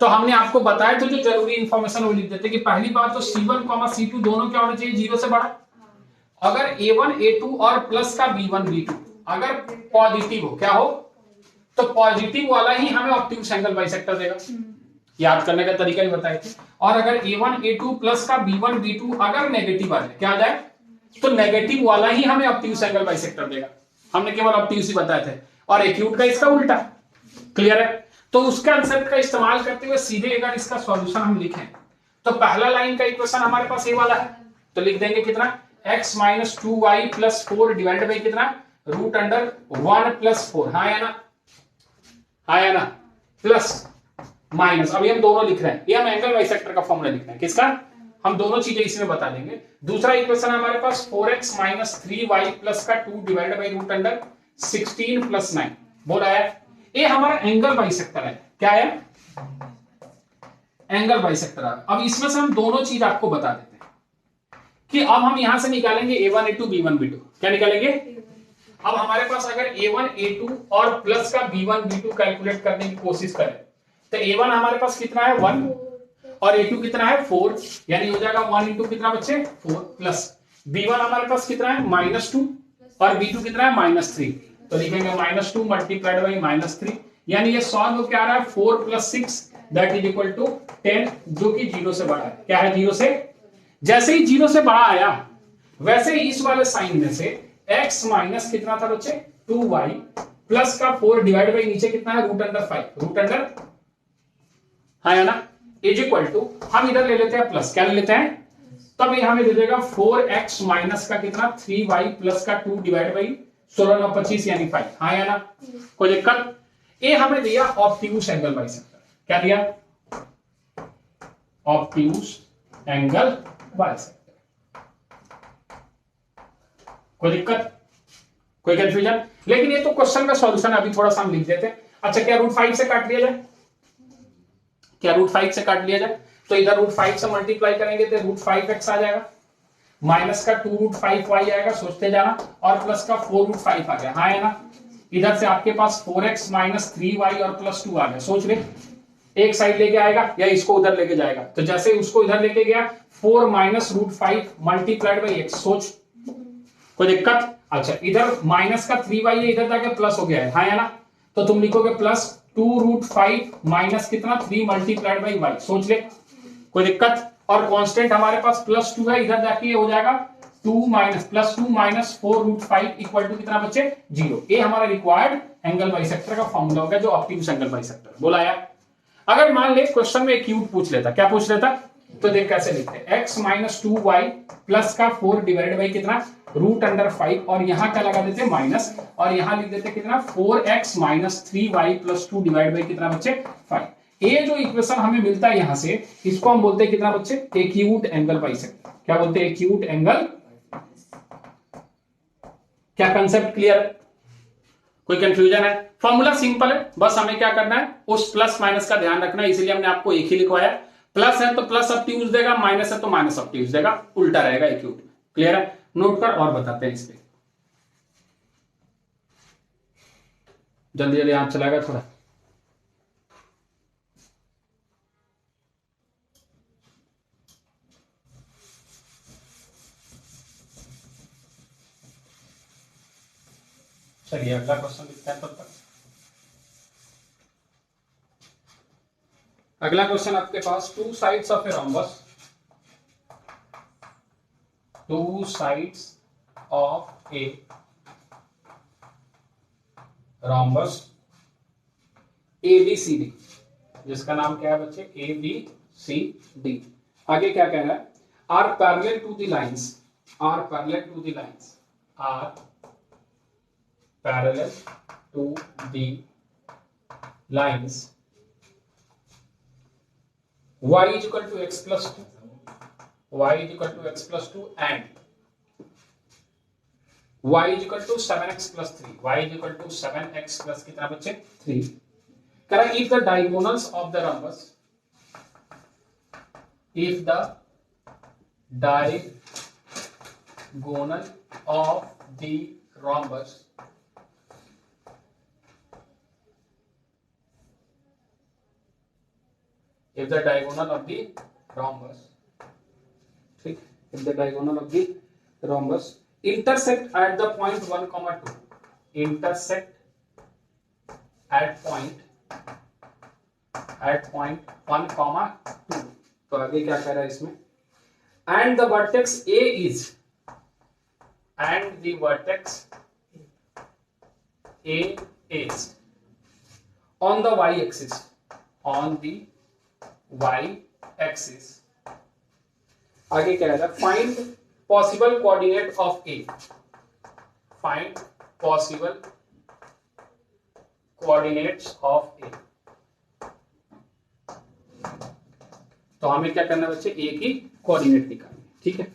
तो हमने आपको बताया तो जो जरूरी इंफॉर्मेशन वो लिख देते कि पहली बात तो c1, c2 दोनों क्या होना चाहिए? 0 से बड़ा। अगर a1, a2 और प्लस का b1, b2 अगर पॉजिटिव हो, क्या हो? तो पॉजिटिव वाला ही हमें ऑब्ट्यूज एंगल बाइसेक्टर देगा। याद करने का तरीका ही बताए थे। और अगर a1, a2 प्लस का b1, b2 अगर नेगेटिव आ जाए, क्या आ जाए? तो नेगेटिव वाला ही हमें ऑब्ट्यूज एंगल बाइसेक्टर देगा। हमने केवल ऑब्ट्यूज ही बताए थे और एक्यूट का इसका उल्टा। क्लियर है? तो उसका कंसेप्ट का इस्तेमाल करते हुए सीधे अगर इसका सॉल्यूशन हम लिखें तो पहला लाइन का इक्वेशन हमारे पास ये वाला है, तो लिख देंगे कितना? x minus 2y plus 4 divide by कितना? Root under 1 plus 4। हाँ या ना? हाँ या ना? Plus minus. अभी हम दोनों लिख रहे हैं, ये हम एंगल बाइसेक्टर का फॉर्मूला लिख रहे हैं। किसका? हम दोनों चीजें इसमें बता देंगे। दूसरा इक्वेशन हमारे पास 4x माइनस 3y प्लस का 2 divide by root under 16 plus 9 बोला है। ये हमारा एंगल बाइसेक्टर है। क्या है? एंगल बाइसेक्टर है। अब इसमें से हम दोनों चीज आपको बता देते हैं कि अब हम यहां से निकालेंगे a1, a2, b1, b2। क्या निकालेंगे? अब हमारे पास अगर a1, a2 और प्लस का b1, b2 कैलकुलेट करने की कोशिश करें तो a1 हमारे पास कितना है? 1 और a2 कितना है? 4, यानी हो जाएगा 1 इंटू कितना बच्चे? 4 प्लस b1 हमारे पास कितना है? -2 और b2 कितना है? -3। तो लिखेंगे -2 मल्टीप्लाइड बाई -3, यानी ये सॉल्व हो क्या आ रहा है? 4 plus 6 that is equal to 10, जो कि 0 से बड़ा है। क्या है? 0 से। जैसे ही 0 से बड़ा आया वैसे ही इस वाले साइन में से x माइनस कितना था बच्चे? 2y प्लस का 4 डिवाइड बाई नीचे कितना है? रूट अंडर 5, रूट अंडर, हाँ या ना? इज इक्वल टू हम इधर ले लेते हैं प्लस। क्या ले लेते हैं? तब ये हमें दे देगा 4x माइनस का कितना? 3y प्लस का 2 डिवाइड बाई 16 और 25 यानी 5। हाँ या ना? कोई दिक्कत? ये हमें दिया ऑब्ट्यूज एंगल बाइसेक्टर। क्या दिया? Obtuse angle bisector. कोई दिक्कत, कोई कंफ्यूजन? लेकिन ये तो क्वेश्चन का सॉल्यूशन अभी थोड़ा सा हम लिख देते हैं। अच्छा, क्या रूट 5 से काट लिया जाए? क्या रूट 5 से काट लिया जाए? तो इधर रूट 5 से मल्टीप्लाई करेंगे तो रूट 5x आ जाएगा, माइनस का 2 रूट 5y आएगा, सोचते जाना, और प्लस का 4 रूट 5 आ गया। हाँ है ना? इधर से आपके पास 4x माइनस 3y और प्लस 2 आ गया। सोच ले, एक साइड लेके आएगा या इसको उधर लेके जाएगा? तो जैसे उसको इधर लेके गया, 4 minus root 5 multiplied by x। सोच, कोई दिक्कत? अच्छा, इधर माइनस का 3y है, इधर जाके प्लस हो गया है। हाँ है ना? तो तुम लिखोगे प्लस 2 रूट 5 माइनस कितना 3 मल्टीप्लाइड बाई y। सोच ले, कोई दिक्कत? और कांस्टेंट हमारे पास प्लस 2 है, इधर जाके हो जाएगा 2 minus plus 2 minus 4 root 5 equal to कितना बच्चे? 0। ये हमारा रिक्वायर्ड एंगल बाइसेक्टर का फॉर्मूला होगा, जो ऑब्ट्यूज एंगल बाइसेक्टर बोला यार। अगर मान ले क्वेश्चन में एक्यूट पूछ लेता, क्या पूछ लेता? तो देख कैसे लिखते हैं, x माइनस 2y प्लस का 4 डिवाइड बाई कितना? रूट अंडर 5, और यहां क्या लगा देते? माइनस, और यहां लिख देते कितना? 4x minus 3y plus 2 divide by कितना बच्चे? 5। ये जो इक्वेशन हमें मिलता है यहां से, इसको हम बोलते हैं कितना बच्चे? Acute angle bisector. क्या बोलते हैं? Acute angle. क्या कंसेप्ट क्लियर है? कोई कंफ्यूजन है? फॉर्मूला सिंपल है, बस हमें क्या करना है, उस प्लस माइनस का ध्यान रखना है, इसीलिए हमने आपको एक ही लिखवाया। प्लस है तो प्लस ऑब्ट्यूज देगा, माइनस है तो माइनस ऑब्ट्यूज देगा, उल्टा रहेगा एक्यूट। क्लियर है? नोट कर और बताते हैं इस पे, जल्दी जल्दी हाथ चलाएगा थोड़ा। चलिए अगला क्वेश्चन लिखते हैं तब तक। अगला क्वेश्चन आपके पास, two sides of a rhombus, two sides of a rhombus ABCD, जिसका नाम क्या है बच्चे? ABCD। आगे क्या कह रहा है? Are parallel to the lines, are parallel to the lines, are parallel to the lines y is equal to x plus 2, y is equal to x plus 2 and y is equal to 7x plus 3, y is equal to 7x plus कितना बच्चे? 3। करें, if the diagonals of the rhombus, if the diagonal of the rhombus if the diagonal of the rhombus, ठीक, if the diagonal of the rhombus intersect at the point 1, 2, intersect at point 1, 2, तो आगे क्या कह रहा है इसमें? and the vertex A is, and the vertex A is on the y axis, on the y axis। आगे क्या है? Find possible coordinate of A, find possible coordinates of A. तो हमें क्या करना है बच्चे? ए की कोऑर्डिनेट निकालनी, ठीक है?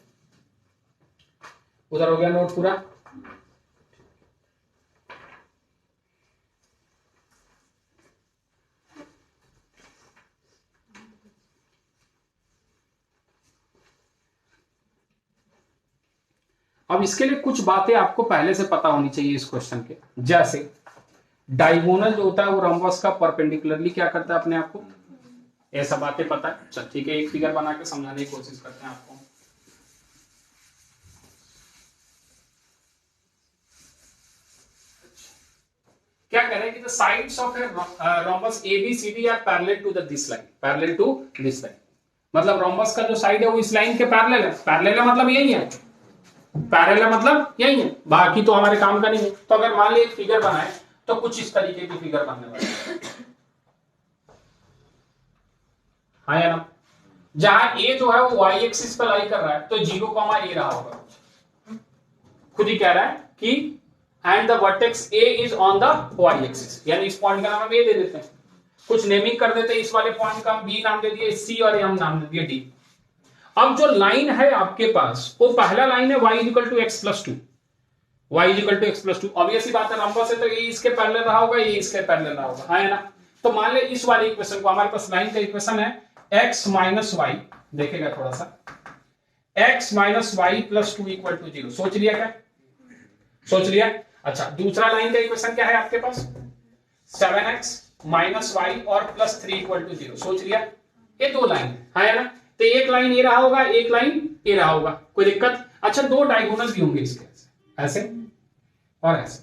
उधर हो गया नोट पूरा। अब इसके लिए कुछ बातें आपको पहले से पता होनी चाहिए इस क्वेश्चन के, जैसे डायगोनल जो होता है वो रोम्बस का परपेंडिकुलरली क्या करता है अपने आप को, ऐसा बातें पता है। चल ठीक है, एक फिगर बना के समझाने की कोशिश करते हैं आपको। क्या कह रहे हैं कि the sides of a rhombus ABCD are parallel to this line, parallel to this line. मतलब रोम्बस का जो साइड है वो इस लाइन के पैरेलल है। पैरेलल है मतलब यही है, पैरेलल मतलब यही है, बाकी तो हमारे काम का नहीं है। तो अगर मान ली एक फिगर बनाए तो कुछ इस तरीके की फिगर बनने वाली है, हाँ या ना? जहां ए जो है वो y एक्सिस पर लाई कर रहा है तो 0, A रहा होगा। खुद ही कह रहा है कि and the vertex A is on the y axis, यानी इस पॉइंट का नाम हम ए दे देते हैं। कुछ नेमिंग कर देते इस वाले पॉइंट का, हम बी नाम दे दिए, सी और हम नाम दे दिए डी। अब जो लाइन है आपके पास वो पहला लाइन है y equal to x plus two, y equal to x plus two. Obviously बात है लंबा से तो ये इसके पैरेलल रहा होगा, ये इसके पैरेलल रहा होगा, है ना। तो मान ले इस वाले इक्वेशन को, हमारे पास लाइन का इक्वेशन है x माइनस वाई, देखेगा थोड़ा सा, x minus y plus two equal to zero. सोच लिया क्या? सोच लिया। अच्छा, दूसरा लाइन का इक्वेशन क्या है आपके पास? 7x माइनस वाई और प्लस 3 इक्वल टू जीरो। सोच लिया। ये दो लाइन है ना, तो एक लाइन ये रहा होगा, एक लाइन ये रहा होगा, कोई दिक्कत? अच्छा, दो डायगोनल भी होंगे इसके, ऐसे और ऐसे,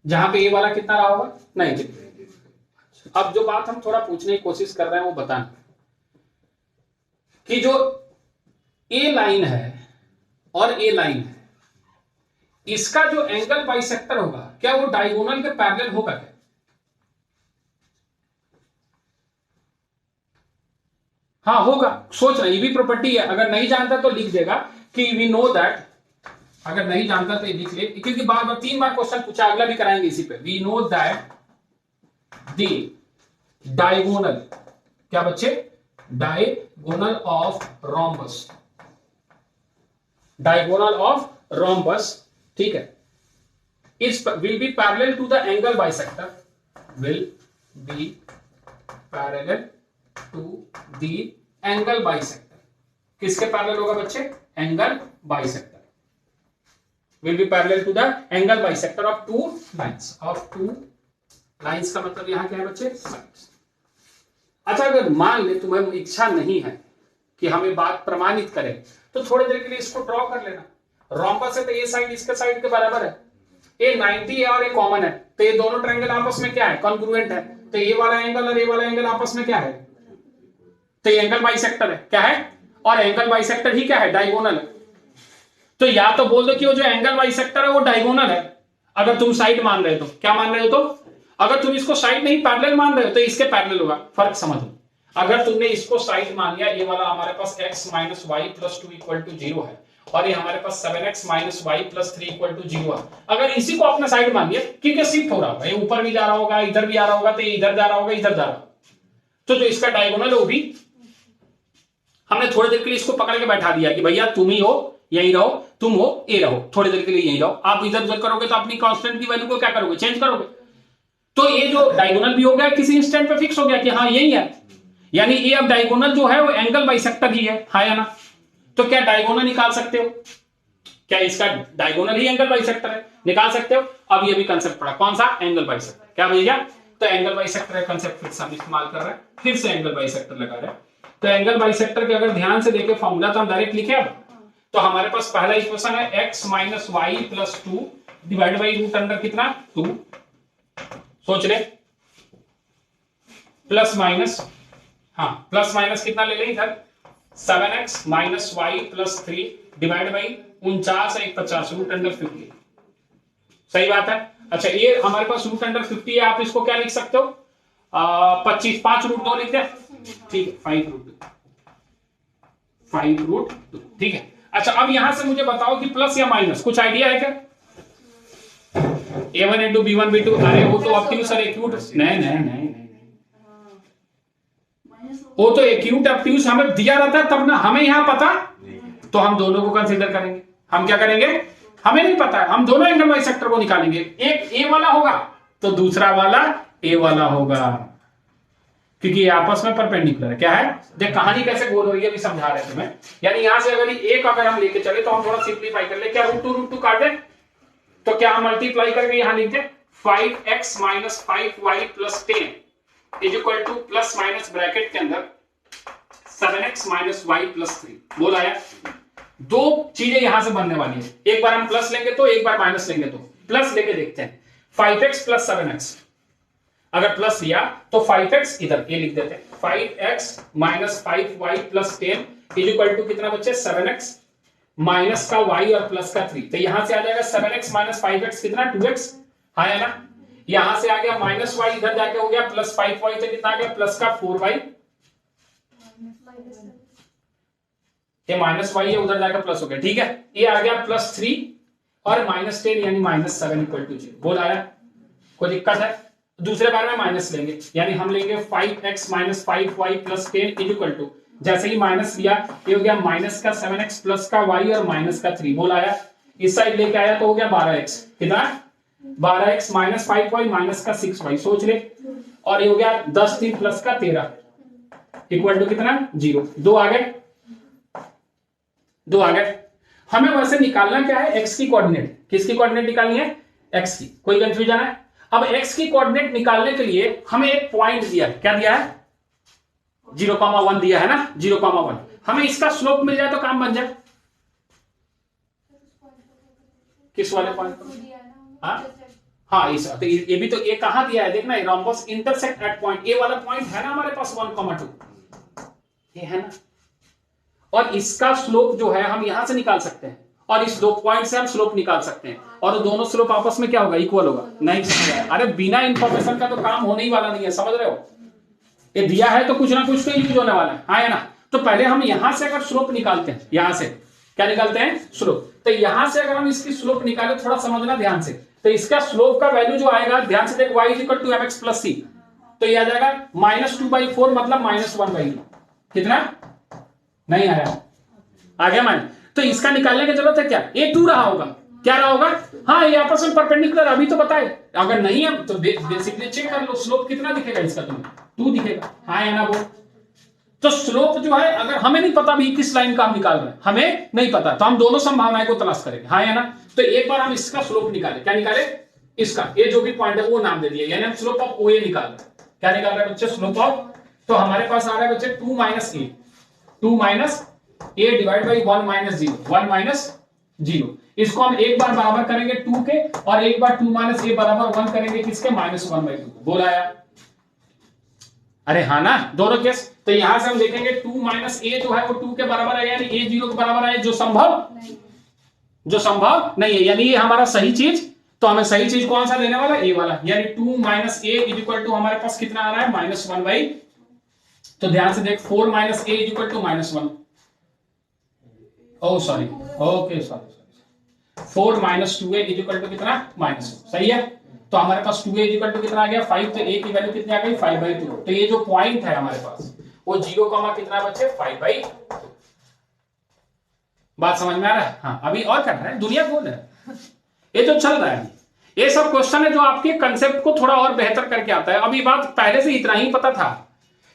जहां पे ये वाला कितना रहा होगा? नहीं। अब जो बात हम थोड़ा पूछने की कोशिश कर रहे हैं वो बताना कि जो ए लाइन है और ए लाइन है, इसका जो एंगल बाइसेक्टर होगा, क्या वो डायगोनल के पैरेलल होगा क्या? हाँ होगा। सोच रहे, ये भी प्रॉपर्टी है। अगर नहीं जानता तो लिख देगा कि वी नो दैट, अगर नहीं जानता तो लिख ले, क्योंकि बार बार 3 बार क्वेश्चन पूछा, अगला भी कराएंगे इसी पे। We know that the diagonal, क्या बच्चे? Diagonal of rhombus, diagonal of rhombus, ठीक है, इस will be parallel to the angle bisector, will be parallel to the angle bisector. किसके पैरेलल होगा बच्चे? Angle bisector will be parallel to the angle bisector of two lines, of two lines का मतलब यहां क्या है बच्चे? sides। अच्छा, अगर मान ले तुम्हें इच्छा नहीं है कि हमें बात प्रमाणित करें, तो थोड़ी देर के लिए इसको ड्रॉ कर लेना। रोम्बस है तो ये साइड इसके साइड के बराबर है, ये 90 है और ये कॉमन है, तो ये दोनों ट्रायंगल आपस में क्या है? कॉन्ग्रुएंट है। तो ये वाला एंगल और ये वाला एंगल आपस में क्या है? तो ये एंगल बाइसेक्टर है, क्या है? और एंगल बाइसेक्टर ही क्या है? डायगोनल है। तो या तो बोल दो कि वो जो एंगल बाइसेक्टर है वो डायगोनल है, अगर तुम साइड मान रहे हो तो। क्या मान रहे हो? तो अगर तुम इसको साइड नहीं पैरेलल मान रहे हो तो इसके पैरेलल होगा। फर्क समझो, अगर तुमने इसको साइड मान लिया, ये वाला हमारे पास x minus y plus two equal to zero है और ये हमारे पास 7x minus y plus 3 equal to zero है, अगर इसी को अपने साइड मान लिया, क्योंकि शिफ्ट हो रहा होगा, ये ऊपर भी जा रहा होगा, इधर भी आ रहा होगा, तो ये इधर जा रहा होगा, इधर जा रहा होगा, तो जो इसका डायगोनल है वो भी, हमने थोड़ी देर के लिए इसको पकड़ के बैठा दिया कि भैया तुम ही हो, यही रहो, तुम हो, ए रहो, थोड़ी देर के लिए यही रहो। आप इधर उधर करोगे तो अपनी कांस्टेंट की वैल्यू को क्या करोगे? चेंज करोगे। तो ये जो डायगोनल भी हो गया, किसी इंस्टेंट पे फिक्स हो गया कि हाँ यही है, यानी ये अब डायगोनल जो है वो एंगल बाइसेक्टर ही है या ना। तो क्या डायगोनल निकाल सकते हो? क्या इसका डायगोनल ही एंगल बाइसेक्टर है? निकाल सकते हो। अब ये भी कंसेप्ट पड़ा, कौन सा? Angle bisector. क्या भैया? तो एंगल बाइसेक्टर का कंसेप्ट फिर से हम इस्तेमाल कर रहे हैं, फिर से एंगल बाइसेक्टर लगा रहे हैं। तो एंगल बाइसेक्टर के अगर ध्यान से देखें फॉर्मूला, तो हम डायरेक्ट लिखे। अब तो हमारे पास पहला इक्वेशन है x minus y plus two divide by root under कितना? 2। सोच ले, प्लस माइनस, हाँ प्लस माइनस कितना ले लें इधर? 7x minus y plus 3 divide by 49 1 50 root under 50। सही बात है। अच्छा, ये हमारे पास रूट अंडर 50 है, आप इसको क्या लिख सकते हो? 25 5 रूट 2 लिखते हैं, ठीक है, 5 रूट 2, ठीक है। अच्छा, अब यहां से मुझे बताओ कि प्लस या माइनस, कुछ आइडिया है क्या? a1 into b1 b2, अरे वो तो ऑब्ट्यूज और एक्यूट, नहीं, वो तो एक्यूट ऑब्ट्यूज हमें दिया रहता है तब ना, हमें यहां पता, तो हम दोनों को कंसीडर करेंगे। हम क्या करेंगे? हमें नहीं पता है, हम दोनों एंगल बाइसेक्टर को निकालेंगे। एक ए वाला होगा तो दूसरा वाला ए वाला होगा, क्योंकि ये आपस में परपेंडिकुलर है। क्या है? देख कहानी कैसे गोल हो रही है, अभी समझा रहे हैं तुम्हें। यानी यहां से अगर एक अगर हम लेके चले तो हम थोड़ा सिंप्लीफाई कर ले। क्या रूट टू काट दे, तो क्या हम मल्टीप्लाई करके यहां लिख दे 5x minus 5y plus 10 is equal to plus minus bracket के अंदर 7x माइनस वाई प्लस 3। बोल आया? दो चीजें यहां से बनने वाली है, एक बार हम प्लस लेंगे तो एक बार माइनस लेंगे तो। प्लस लेके देखते हैं, 5x प्लस 7x, अगर प्लस लिया तो 5x इधर ये लिख देते हैं, 5x minus 5y plus 10 is equal to कितना बच्चे? 7x माइनस का y और प्लस का 3। तो यहां से आ जाएगा 7x माइनस 5x कितना? 2x, हाँ है ना। यहां से आ गया माइनस y, इधर जाके हो गया प्लस 5y, तो कितना आ गया? प्लस का 4y, ये माइनस y है, उधर जाकर प्लस हो गया, ठीक है। ये आ गया प्लस 3 और माइनस 10 यानी माइनस 7 इक्वल टू 0। बोल आया? कोई दिक्कत है? दूसरे बार में माइनस लेंगे, यानी हम लेंगे 5x minus 5y plus 10 is equal to, जैसे ही माइनस लिया ये हो गया माइनस का 7x प्लस का y और माइनस का 3 बोल आया, इस साइड लेके आया तो हो गया 12x, कितना 12x माइनस 5y माइनस का 6y, सोच ले, और ये हो गया 10 3 प्लस का 13 इक्वल टू कितना 0, 2 आ गए, 2 आ गए। हमें वैसे निकालना क्या है, x की कोऑर्डिनेट, किसकी कोऑर्डिनेट निकालनी है, x की, कोई कंफ्यूजन है? अब x की कोऑर्डिनेट निकालने के लिए हमें एक पॉइंट दिया है, क्या दिया है 0,1 दिया है ना, 0,1, हमें इसका स्लोप मिल जाए तो काम बन जाए। किस वाले पॉइंट? हाँ इस, तो ये भी तो ये कहां दिया है देखना, रोम्बस इंटरसेक्ट एट पॉइंट, ए वाला पॉइंट है ना हमारे पास 1,2, ये है ना, और इसका स्लोप जो है हम यहां से निकाल सकते हैं, और इस दो पॉइंट से हम स्लोप निकाल सकते हैं, और दोनों स्लोप आपस में क्या होगा, इक्वल होगा। नहीं अरे बिना इंफॉर्मेशन का तो काम होने ही वाला नहीं है, समझ रहे हो, ये दिया है तो कुछ ना कुछ तो यूज होने वाला है, हाँ या ना। तो पहले हम यहां से अगर स्लोप निकालते हैं, यहां से क्या निकालते हैं, स्लोप, तो यहां से अगर हम इसकी स्लोप निकाले, थोड़ा समझना ध्यान से, तो इसका स्लोप का वैल्यू जो आएगा, ध्यान से देख, y is equal to mx plus c, तो ये आ जाएगा -2/4 मतलब -1/2, कितना, नहीं आया, आ गया मान, तो इसका निकालने की जरूरत है क्या, ये 2 रहा होगा, क्या रहा होगा, हाँ ये आपस में परपेंडिकुलर, अभी तो बताए, अगर नहीं है तो बेसिकली चेक कर लो, स्लोप कितना दिखेगा इसका, तुम्हें 2 दिखेगा, हाँ या ना वो। तो स्लोप जो है, अगर हमें नहीं पता भी किस लाइन का हम निकाल रहे हैं, हमें नहीं पता, तो हम दोनों संभावनाएं को तलाश करेंगे, हाँ या ना। तो एक बार हम इसका स्लोप निकाले, क्या निकाले, इसका, ये जो भी पॉइंट है वो नाम दे दिया, यानी हम स्लोप ऑफ ओ ए निकाल रहे हैं, क्या निकाल रहे हैं बच्चे, स्लोप ऑफ, तो हमारे पास आ रहा है बच्चे 2 minus A, 2 minus A divide by 1 minus 0, 1 minus 0, इसको हम एक बार बराबर करेंगे 2 के, और एक बार 2 माइनस ए बराबर 1 करेंगे किसके, -1/2, बोला आया, अरे हाँ ना, दोनों केस। तो यहां से हम देखेंगे 2 माइनस ए जो है वो 2 के बराबर है, यानी ए 0 के बराबर है, जो संभव नहीं है, यानी ये हमारा सही चीज, तो हमें सही चीज कौन सा देने वाला, ए वाला, यानी 2 minus a is equal to हमारे पास कितना आ रहा है, -1/, तो ध्यान से देख, 4 minus a is equal to -1, oh sorry, okay sorry, 4 minus 2a is equal to कितना, -1, सही है। तो हमारे पास 2a इज इक्वल टू कितना आ गया 5, तो a की वैल्यू कितनी आ गई 5/2, तो ये जो पॉइंट है हमारे पास वो 0, कितना बचे 5/2, बात समझ में आ रहा है, हाँ अभी और करना है, दुनिया कौन है, ये जो चल रहा है, ये सब क्वेश्चन है जो आपके कंसेप्ट को थोड़ा और बेहतर करके आता है। अभी बात पहले से इतना ही पता था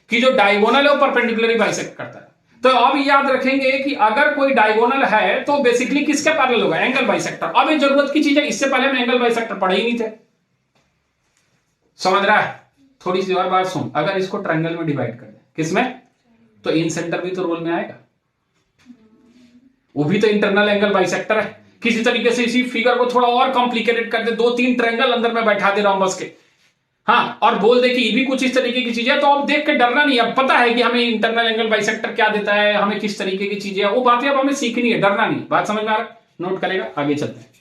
कि जो डायगोनल है वो परपेंडिकुलर बाइसेक्ट करता है, तो अब याद रखेंगे कि अगर कोई डायगोनल है तो बेसिकली किसके पैरेलल होगा, एंगल बाइसेक्टर। अब ये जरूरत की चीज है, इससे पहले हम एंगल बाइसेक्टर पढ़े ही नहीं थे, समझ रहा है। थोड़ी सी और बात सुन, अगर इसको ट्रायंगल में डिवाइड कर दे, किसमें, तो इन सेंटर भी तो रोल में आएगा, वो भी तो इंटरनल एंगल बाइसेक्टर है। किसी तरीके से इसी फिगर को थोड़ा और कॉम्प्लिकेटेड कर दे, 2-3 ट्रायंगल अंदर में बैठा दे रोम्बस के, हाँ, और बोल दे कि ये भी कुछ इस तरीके की चीज है, तो अब देख के डरना नहीं, अब पता है कि हमें इंटरनल एंगल बाइसेक्टर क्या देता है, हमें किस तरीके की चीजें, वो बातें अब हमें सीखनी है, डरना नहीं, बात समझ में आ रहा है, नोट करेगा, आगे चलते हैं।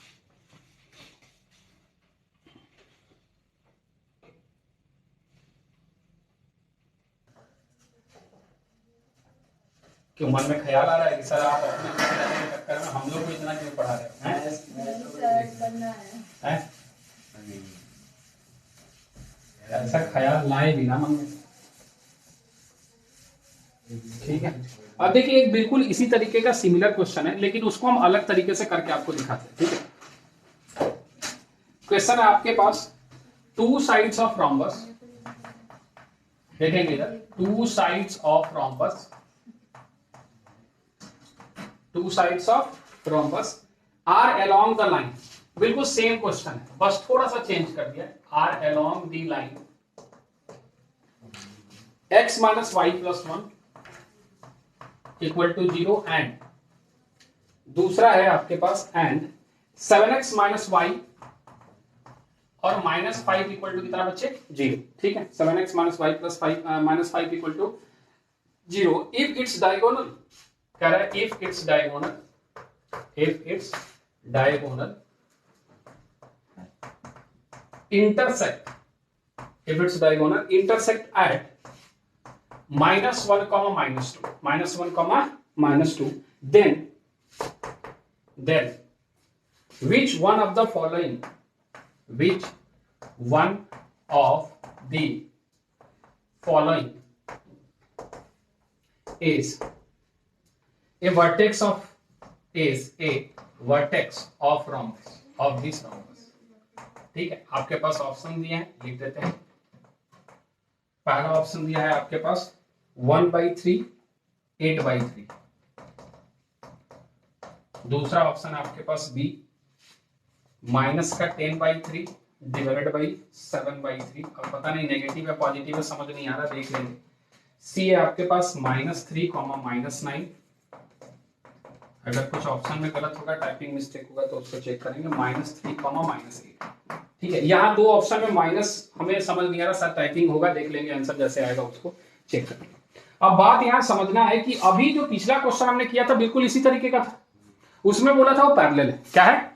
क्यों मन में ख्याल आ रहा है कि सर आप अपने चक्कर में हम लोग को इतना क्यों पढ़ा रहे हैं? ऐसा ख्याल लाए भी ना मन में, ठीक है। अब देखिए एक बिल्कुल इसी तरीके का सिमिलर क्वेश्चन है, लेकिन उसको हम अलग तरीके से करके आपको दिखाते हैं, ठीक है। क्वेश्चन है आपके पास 2 साइड्स ऑफ रोम्बस, देखेंगे इधर 2 sides of rhombus, 2 sides of rhombus are along the line, बिल्कुल सेम क्वेश्चन है, बस थोड़ा सा चेंज कर दिया, are along the line x minus y plus 1 equal to 0 and दूसरा है आपके पास एंड 7x माइनस वाई और -5 इक्वल टू कितना बच्चे 0, ठीक है। 7x minus y plus 5 -5 equal to 0 if it's diagonal, कह रहा है if it's diagonal intersect, if it's diagonal intersect at -1, -2, then which one of the following one of the following is a vertex of rhombus of this rhombus। ठीक है, आपके पास option दिए हैं, लिख देते हैं। पहला ऑप्शन दिया है आपके पास 1/3 8/3। दूसरा ऑप्शन आपके पास बी माइनस का 10/3 डिवाइडेड बाई 7/3। अब पता नहीं नेगेटिव है पॉजिटिव है, समझ नहीं आ रहा, देख लेंगे। सी है आपके पास -3 -9। अगर कुछ ऑप्शन में गलत होगा, टाइपिंग मिस्टेक होगा तो उसको चेक करेंगे। -3 -8। ठीक है, यहाँ दो ऑप्शन में माइनस हमें समझ नहीं आ रहा, सर टाइपिंग होगा, देख लेंगे आंसर जैसे आएगा उसको चेक करेंगे। अब बात यहाँ समझना है कि अभी जो पिछला क्वेश्चन हमने किया था बिल्कुल इसी तरीके का था, उसमें बोला था वो पैरेलल है, क्या है,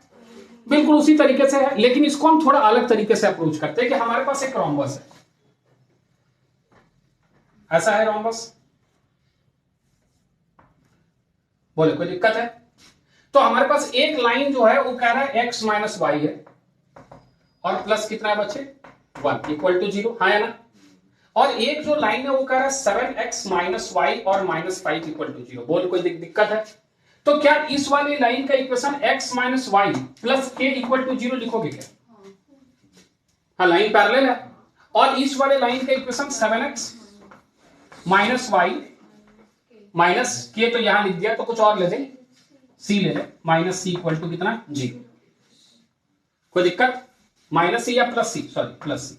बिल्कुल उसी तरीके से है, लेकिन इसको हम थोड़ा अलग तरीके से अप्रोच करते हैं कि हमारे पास एक रोम्बस है, ऐसा है रोम्बस, बोले कोई दिक्कत है? तो हमारे पास एक लाइन जो है वो कह रहा है x माइनस वाई है और प्लस कितना है बच्चे 1 इक्वल टू 0, हाँ है ना। और एक जो लाइन है वो कह रहा है 7x माइनस वाई और -5 इक्वल टू 0। बोल कोई दिक्कत है? तो क्या इस वाली लाइन का equation x minus y plus k equal to 0 लिखोगे क्या? हाँ, लाइन पैरेलल है। और इस वाले लाइन का equation 7x minus Y minus के, तो यहां लिख दिया, तो कुछ और ले दे, सी ले ले, माइनस सी इक्वल टू कितना 0। कोई दिक्कत? माइनस सी या plus c, sorry plus c,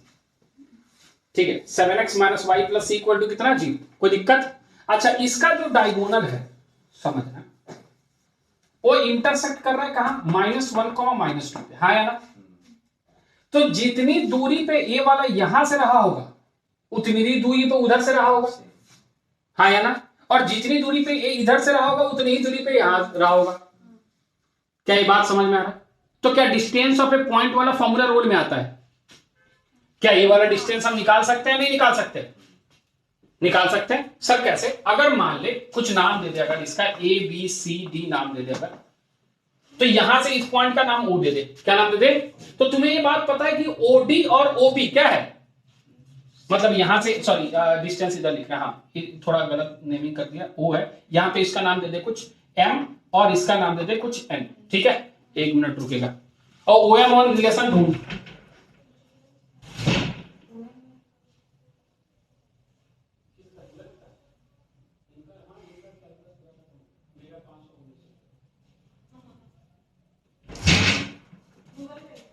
ठीक है। 7x minus y plus c equal to कितना 0। कोई दिक्कत? अच्छा, इसका जो डायगोनल है समझना, वो इंटरसेक्ट कर रहा है कहां, -1 -2 पे, हाँ या ना। तो जितनी दूरी पे ए वाला यहां से रहा होगा उतनी ही दूरी पे उधर से रहा होगा, हाँ या ना। और जितनी दूरी पे ए इधर से रहा होगा उतनी ही दूरी पे यहां रहा होगा। क्या ये बात समझ में आ रहा है? तो क्या डिस्टेंस ऑफ ए पॉइंट वाला फॉर्मूला रोल में आता है? क्या ये वाला डिस्टेंस हम निकाल सकते हैं? नहीं निकाल सकते? निकाल सकते हैं। सर कैसे? अगर मान ले कुछ नाम दे दे, अगर इसका ए बी सी डी नाम दे दे, अगर तो यहां से इस पॉइंट का नाम ओ दे दे, क्या नाम दे दे? तो तुम्हें ये बात पता है कि ओडी और ओबी क्या है, मतलब यहां से, सॉरी डिस्टेंस इधर लिखना, हाँ थोड़ा गलत नेमिंग कर दिया, ओ है, यहां पे इसका नाम दे दे कुछ एम और इसका नाम दे दे कुछ एन, ठीक है। 1 मिनट रुकेगा और ओ एम और रिलेशन ढूंढ।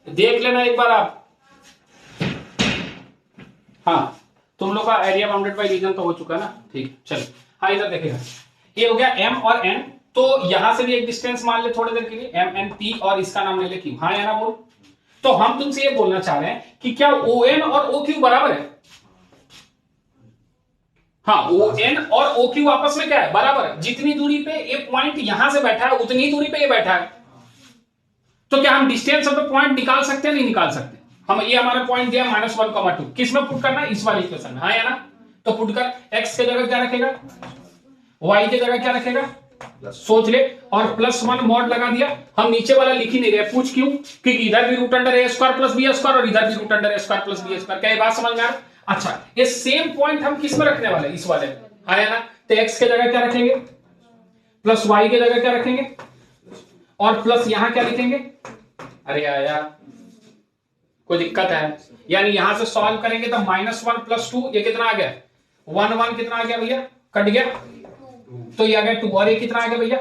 देख लेना एक बार आप, हाँ तुम लोग का एरिया बाउंडेड बाय रीजन तो हो चुका ना, ठीक, चलो। हाँ इधर देखेगा, ये हो गया एम और एन, तो यहां से भी एक डिस्टेंस मान ले थोड़ी देर के लिए, एम एन पी, और इसका नाम ले ले क्यू, हाँ या ना बोल। तो हम तुमसे ये बोलना चाह रहे हैं कि क्या ओ एन और ओ क्यू बराबर है? हाँ, ओ एन और ओ क्यू आपस में क्या है, बराबर है। जितनी दूरी पे ये पॉइंट यहां से बैठा है उतनी दूरी पे ये बैठा है। तो क्या हम डिस्टेंस ऑफ द पॉइंट निकाल सकते हैं? नहीं निकाल सकते। हम ये हमारा पॉइंट दिया -1, 2, किस में पुट करना है, इस वाली इक्वेशन में, हाँ या ना। तो पुट कर, x के जगह क्या रखेगा, y के जगह क्या रखेगा, सोच ले, और +1 मॉड लगा दिया। हम नीचे वाला लिख ही नहीं रहे, पूछ क्यों? क्योंकि इधर भी √a² + b² और इधर भी √a² + b²। क्या ये बात समझ में आ रहा? अच्छा, ये सेम पॉइंट हम किस में रखने वाले, इस वाले, हाँ या ना। तो x के जगह क्या रखेंगे, प्लस y के जगह क्या रखेंगे, और प्लस यहां क्या लिखेंगे। अरे आया, कोई दिक्कत है? यानी यहां से सॉल्व करेंगे तो -1 + 2, ये कितना आ गया, 1 कितना आ गया भैया, कट गया, तो ये आ गया 2, और ये कितना आ गया भैया,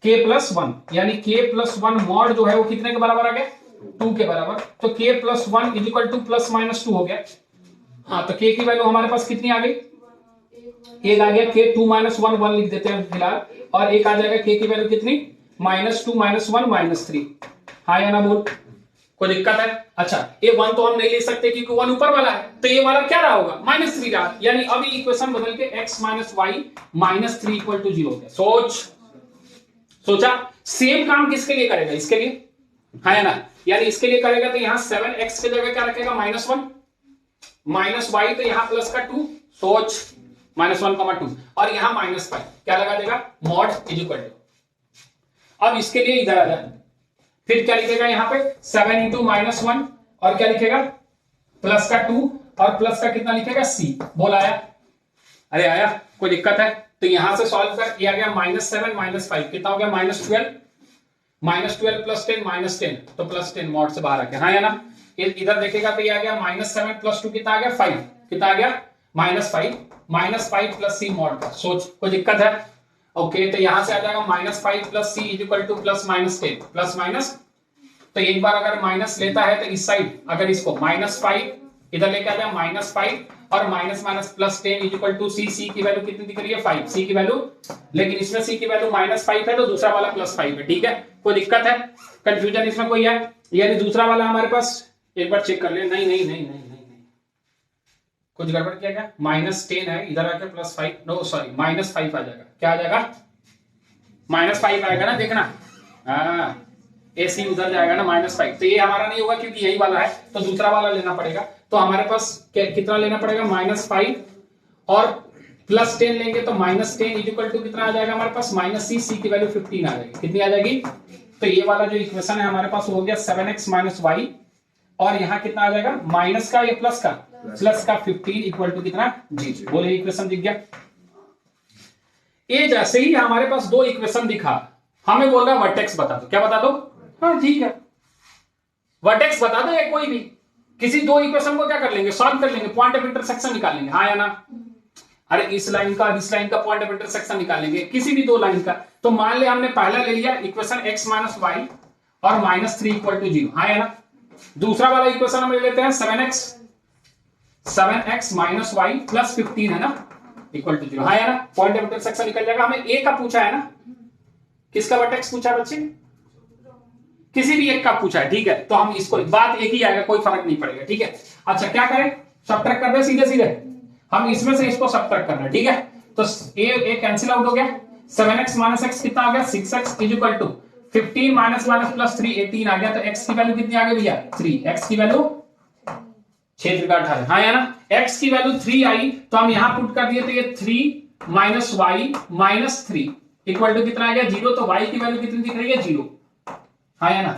k+1, यानी k+1 मॉड जो है वो कितने के बराबर आ गया, 2 के बराबर। तो k+1 = +-2 हो गया। हाँ, तो k की वैल्यू हमारे पास कितनी आ गई, एक आ गया, k2 -1 1 लिख देते हैं फिलहाल, और एक आ जाएगा k की वैल्यू कितनी, -2 -1 -3, हाँ या ना बोल। कोई दिक्कत है? अच्छा, ये 1 तो हम नहीं ले सकते क्योंकि 1 ऊपर वाला है, तो ये वाला क्या रहा होगा, -3 रहा, यानी अभी इक्वेशन बदल के x - y -3 = 0 हो गया। सोचा? सेम काम किसके लिए करेगा, इसके लिए, हाँ या ना। यानी इसके लिए करेगा तो यहां 7x की जगह क्या रखेगा, -1, -y तो यहां प्लस का 2, सोच, -1, 2, और यहां -5 क्या लगा देगा, मॉड इक्वल टू। अब इसके लिए इधर आ जाए, फिर क्या लिखेगा यहाँ पे, 7 × -1 और क्या लिखेगा प्लस का 2 और प्लस का कितना लिखेगा c। बोल आया? अरे आया? कोई दिक्कत है? तो यहां से सॉल्व कर किया गया -7 -5 कितना हो गया -12 प्लस 10 -10 तो +10 मॉड से बाहर आ गया। हाँ या ना? इधर देखेगा तो ये आ गया -7 + 2 कितना आ गया 5 कितना आ गया -5 प्लस c मॉड का। सोच कोई दिक्कत है? ओके तो यहां से आ जाएगा -5 plus c equal to +-10 plus तो एक बार अगर माइनस लेता है तो इस साइड अगर इसको -5 इधर लेके आ जाए -5 और -+10 इक्वल टू c की वैल्यू कितनी दिख रही है 5 c की वैल्यू, लेकिन इसमें c की वैल्यू -5 है तो दूसरा वाला +5 है। ठीक है कोई दिक्कत है कंफ्यूजन इसमें कोई है? यानी दूसरा वाला हमारे पास एक बार चेक कर ले। नहीं कुछ गड़बड़ किया क्या? -10 है इधर आके +5 नो सॉरी -5 आ जाएगा। क्या आ जाएगा -5 आएगा ना देखना। हाँ AC उधर जाएगा ना -5 तो ये हमारा नहीं होगा क्योंकि यही वाला है तो दूसरा वाला लेना पड़ेगा। तो हमारे पास कितना लेना पड़ेगा -5 और +10 लेंगे तो -10 इक्वल टू कितना आ जाएगा हमारे पास -c की वैल्यू 15 आ जाएगी। कितनी आ जाएगी? तो ये वाला जो इक्वेशन है हमारे पास हो गया 7x - y और यहाँ कितना आ जाएगा माइनस का या प्लस का 15 इक्वल टू कितना 0। बोले इक्वेशन दिख गया। ये जैसे ही हमारे पास दो इक्वेशन दिखा हमें बोल रहा वर्टेक्स बता दो। क्या बता दो? हाँ ठीक है वर्टेक्स बता दो या कोई भी किसी दो इक्वेशन को क्या कर लेंगे सॉल्व कर लेंगे पॉइंट ऑफ इंटरसेक्शन निकाल लेंगे। हाँ या ना? अरे इस लाइन का इस लाइन का पॉइंट ऑफ इंटरसेक्शन निकाल लेंगे किसी भी दो लाइन का। तो मान ले हमने पहला ले लिया इक्वेशन x - y और -3 इक्वल टू 0। हाँ या ना? दूसरा वाला इक्वेशन हम ले लेते हैं 7x - y प्लस 15 है ना इक्वल टू 0। हाँ या ना? पॉइंट ऑफ इंटरसेक्शन निकल जाएगा। हमें a का पूछा है ना, किसका वर्टेक्स पूछा है बच्चे? किसी भी एक का पूछा है। ठीक है तो हम इसको बात एक ही आएगा कोई फर्क नहीं पड़ेगा। ठीक है अच्छा क्या करें सब्ट्रैक्ट कर दे सीधे हम इसमें से इसको सब्ट्रैक्ट करना है। ठीक है तो a कैंसिल आउट हो गया 7x - x कितना आ गया 6x equal to 15 minus plus 3 18 आ गया। तो x की वैल्यू कितनी आ गई भैया 3। x की वैल्यू 6 का 18। हाँ या ना? x की वैल्यू 3 आई तो हम यहां पुट कर दिए तो ये 3 - y - 3 इक्वल टू कितना आ गया 0। तो y की वैल्यू कितनी दिख रही है 0। हाँ या ना?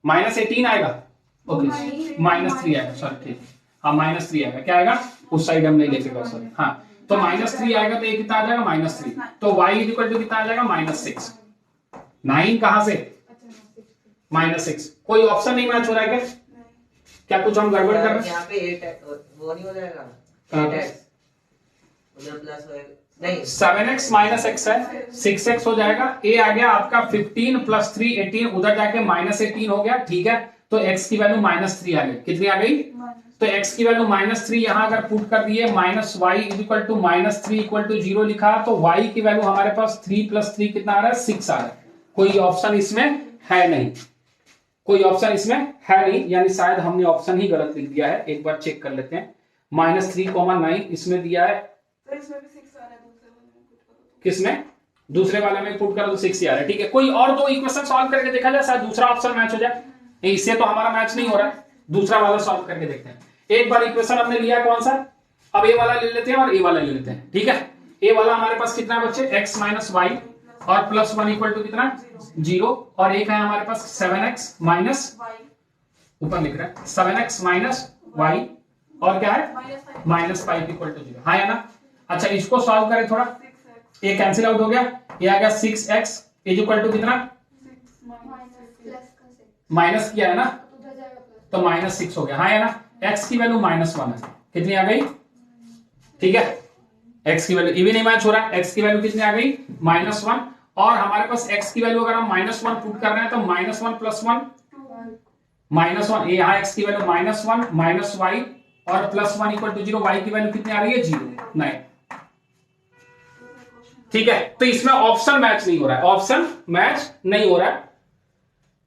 -18 आएगा ओके -3 आएगा सॉरी ठीक हाँ -3 आएगा। क्या आएगा उस साइड हम नहीं लेके गए सॉरी। हाँ तो -3 आएगा तो ये कितना आ जाएगा -3 तो y इक्वल टू कितना आ जाएगा -6। 9 कहां से -6? कोई ऑप्शन नहीं मैच हो रहा है क्या कुछ हम गड़बड़ कर रहे हैं? यहाँ पे 8 वो नहीं हो जाएगा 8x उधर प्लस होएगा नहीं 7x - x है 6x हो जाएगा। a आ गया आपका 15 प्लस 3 18 उधर जाके -18 हो गया। ठीक है तो x की वैल्यू -3 आ गई। कितनी आ गई? तो x की वैल्यू -3 यहां अगर पुट कर दिए -y equal to -3 equal to 0 लिखा तो y की वैल्यू हमारे पास 3 प्लस 3 कितना आ रहा है 6 आ रहा है। कोई ऑप्शन इसमें है नहीं, कोई ऑप्शन इसमें है नहीं यानी शायद हमने ऑप्शन ही गलत लिख दिया है। एक बार चेक कर लेते हैं -3,9 इसमें दिया है किसमें दूसरे वाले में पुट करो तो 6 आ रहा है। ठीक है कोई और दो इक्वेशन सॉल्व करके देखा जाए शायद दूसरा ऑप्शन मैच हो जाए। इससे तो हमारा मैच नहीं हो रहा है दूसरा वाला सॉल्व करके देखते हैं। एक बार इक्वेशन हमने लिया कौन सा अब ए वाला ले लेते हैं और ए वाला ले लेते हैं। ठीक है ए वाला हमारे पास कितना है बच्चे x - y और +1 इक्वल टू कितना 0 और एक है हमारे पास 7x माइनस ऊपर लिख रहा है 7x - y और क्या है -5 इक्वल टू 0। हाँ या ना? अच्छा इसको सॉल्व करें थोड़ा ये कैंसिल आउट हो गया ये आ गया 6x इक्वल टू कितना माइनस किया है ना तो -6 हो गया। हाँ या ना? x की वैल्यू -1 है कितनी आ गई? ठीक है x की वैल्यू ये भी नहीं मैच हो रहा है। x की वैल्यू कितनी आ गई -1 और हमारे पास x की वैल्यू अगर हम -1 पुट कर रहे हैं तो -1 प्लस 1 -1 ये यहाँ x की वैल्यू -1 -y और +1 इक्वल टू 0 y की वैल्यू कितनी आ रही है 0 नहीं। ठीक है तो इसमें ऑप्शन मैच नहीं हो रहा है, ऑप्शन मैच नहीं हो रहा है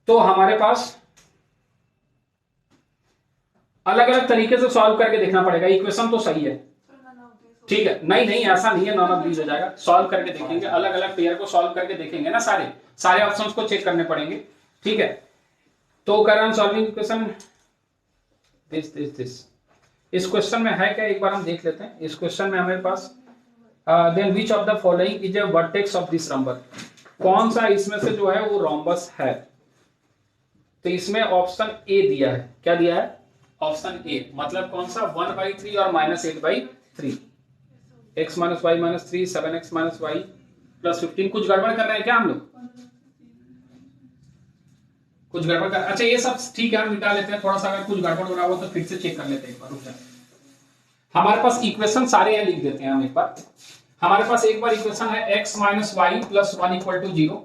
तो हमारे पास अलग अलग तरीके से सॉल्व करके देखना पड़ेगा। इक्वेशन तो सही है ठीक है नहीं ऐसा नहीं है नॉन ऑफ दीज हो जाएगा। सॉल्व करके देखेंगे अलग अलग पेयर को सॉल्व करके देखेंगे ना सारे ऑप्शंस को चेक करने पड़ेंगे। ठीक है तो कर रहे हैं सॉल्विंग इक्वेशन दिस इस क्वेश्चन में है क्या एक बार हम देख लेते हैं। इस क्वेश्चन में हमारे पास then which of the following is a vertex of this rhombus कौन सा इसमें से जो है वो रॉम्बस है। तो इसमें ऑप्शन ए दिया है, क्या दिया है? ऑप्शन ए, मतलब कौन सा? 1/3 और -8/3, x - y - 3 7x - y + 15। कुछ गड़बड़ कर रहे हैं क्या हम लोग? कुछ गड़बड़ कर, अच्छा ये सब ठीक है, हम मिटा लेते हैं। थोड़ा सा अगर कुछ गड़बड़ हो रहा हो तो फिर से चेक कर लेते हैं एक बार, रुक जाए। हमारे पास इक्वेशन सारे यहाँ लिख देते हैं हम एक बार। हमारे पास एक बार इक्वेशन है x - y + 1 = 0,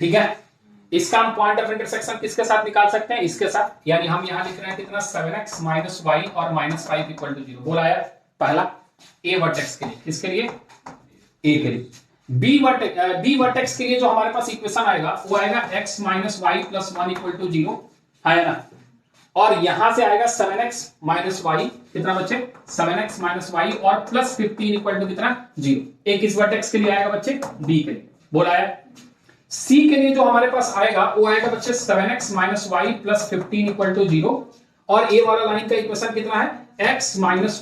ठीक है। इसका हम पॉइंट ऑफ इंटरसेक्शन किसके साथ निकाल सकते हैं? इसके साथ, यानी हम यहाँ लिख रहे हैं कितना? 7x - y और -5 = 0। बोला है पहला ए वर्टेक्स के लिए, किसके लिए? ए के लिए। बी वर्टेक्स के लिए जो हमारे पास इक्वेशन आएगा वो आएगा x - y + 1 = 0, है ना। और यहां से आएगा 7x - y, कितना बच्चे? 7x - y और +15 = कितना? 0। एक इस वर्टेक्स के लिए आएगा बच्चे, बी के लिए। बोला है सी के लिए जो हमारे पास आएगा वो आएगा बच्चे 7x - y + 15 = 0। और ए वाला लाइन का इक्वेशन कितना है? x - y -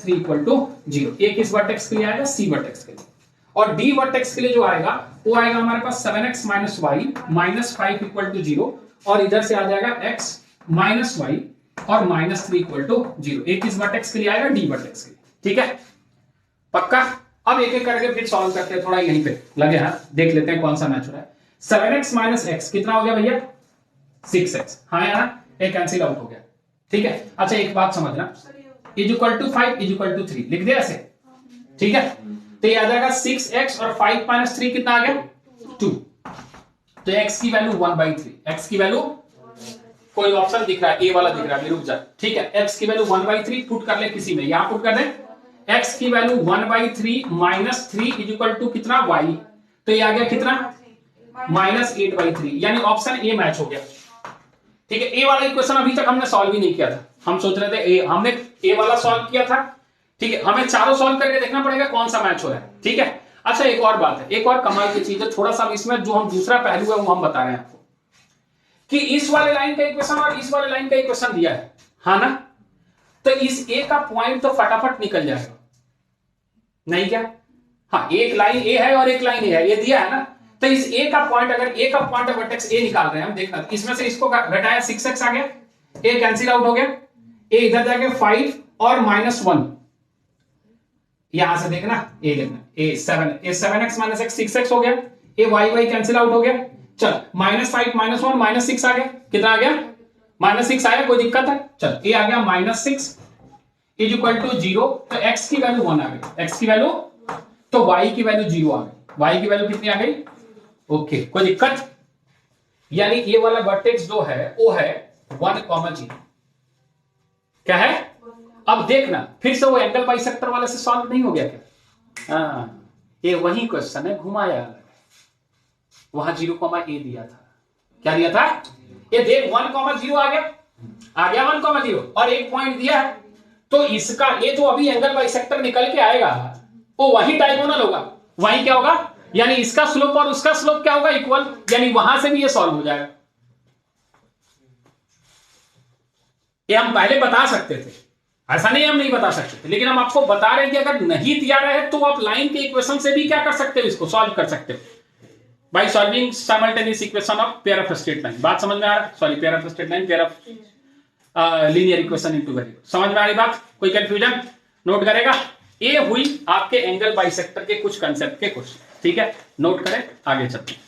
3 = 0। एक इस वर्टेक्स के लिए आएगा, सी वर्टेक्स के लिए। और डी वर्टेक्स के लिए जो आएगा वो आएगा हमारे पास 7x - y - 5 = 0। और इधर से आ जाएगा x - y और -3 = 0। एक इस वर्टेक्स के लिए आएगा, डी वर्टेक्स के लिए, ठीक है, पक्का। अब एक एक करके फिर सॉल्व करते हैं, थोड़ा यहीं पे लगे हैं, देख लेते हैं कौन सा मैच हो रहा है। 7x - x कितना हो गया भैया? 6x, हाँ यार, एक कैंसिल आउट हो गया, ठीक है। अच्छा एक बात समझना, = 5 = 3 लिख दिया ऐसे, ठीक है। तो ये आ जाएगा 6x और 5 - 3 कितना आ गया? 2। तो x की वैल्यू 1/3, x की वैल्यू, कोई ऑप्शन दिख रहा है, ए वाला दिख रहा है, रुक जा, ठीक है। x की वैल्यू 1/3 पुट कर ले किसी में, यहां पुट कर दे। x की वैल्यू 1/3 - 3 = कितना? y। तो ये आ गया कितना? -8/3, यानी ऑप्शन ए मैच हो गया, ठीक है। ए वाला इक्वेशन अभी तक हमने सॉल्व ही नहीं किया था, हम सोच रहे थे ए, हमने ए वाला सॉल्व किया था, ठीक है। हमें चारों सॉल्व करके देखना पड़ेगा कौन सा मैच हो रहा है, ठीक है। अच्छा एक और बात है, एक और कमाल की चीज है, थोड़ा सा इसमें जो हम दूसरा पहलू है वो हम बता रहे हैं आपको, कि इस वाले लाइन का इक्वेशन और इस वाले लाइन का इक्वेशन दिया है, हाँ ना। तो इस ए का पॉइंट तो फटाफट निकल जाएगा, नहीं क्या? हाँ, एक लाइन ए है और एक लाइन ए है, ये दिया है ना। तो इस ए का पॉइंट, अगर ए का पॉइंट ऑफ वर्टेक्स ए निकाल रहे हैं हम, देखना इसमें से इसको घटाया 6x आ गया, ए कैंसिल आउट हो गया, ए इधर जाके 5 और -1, यहां से देखना ए देखना, ए 7x - x 6x हो गया, ए y कैंसिल आउट हो गया। चल -5 -1 -6 आ गया, कितना आ गया? -6 आया, कोई दिक्कत है? चल ए आ गया -6 = 0। तो x की वैल्यू 1 आ गई, x की वैल्यू, तो y की वैल्यू 0 आ गई, y की वैल्यू कितनी आ गई? ओके, कोई दिक्कत? यानी ये वाला वर्टेक्स जो है वो है 1,0, क्या है? अब देखना फिर से वो एंगल बाइसेक्टर वाले से सॉल्व नहीं हो गया क्या? हाँ, ये वही क्वेश्चन है, घुमाया वहां 0,a दिया था, क्या दिया था? ये देख 1,0 आ गया, 1,0 और एक पॉइंट दिया है, तो इसका ये जो अभी एंगल बाइसेक्टर निकल के आएगा वो वही डायगोनल होगा, वही क्या होगा? यानी इसका स्लोप और उसका स्लोप क्या होगा? इक्वल, यानी वहां से भी ये सॉल्व हो जाएगा। ये हम पहले बता सकते थे, ऐसा नहीं हम नहीं बता सकते थे, लेकिन हम आपको बता रहे हैं कि अगर नहीं दिया रहे तो आप लाइन के इक्वेशन से भी क्या कर सकते हो, इसको सॉल्व कर सकते हो by solving simultaneous equation of pair of straight line. बात समझ में आ रहा है? Sorry, pair of straight line, pair of linear equation into variable. समझ में आ रही बात? कोई कंफ्यूजन? नोट करेगा? ये हुई आपके एंगल बाइसेक्टर के कुछ कंसेप्ट के क्वेश्चन, ठीक है, नोट करें, आगे चलते हैं।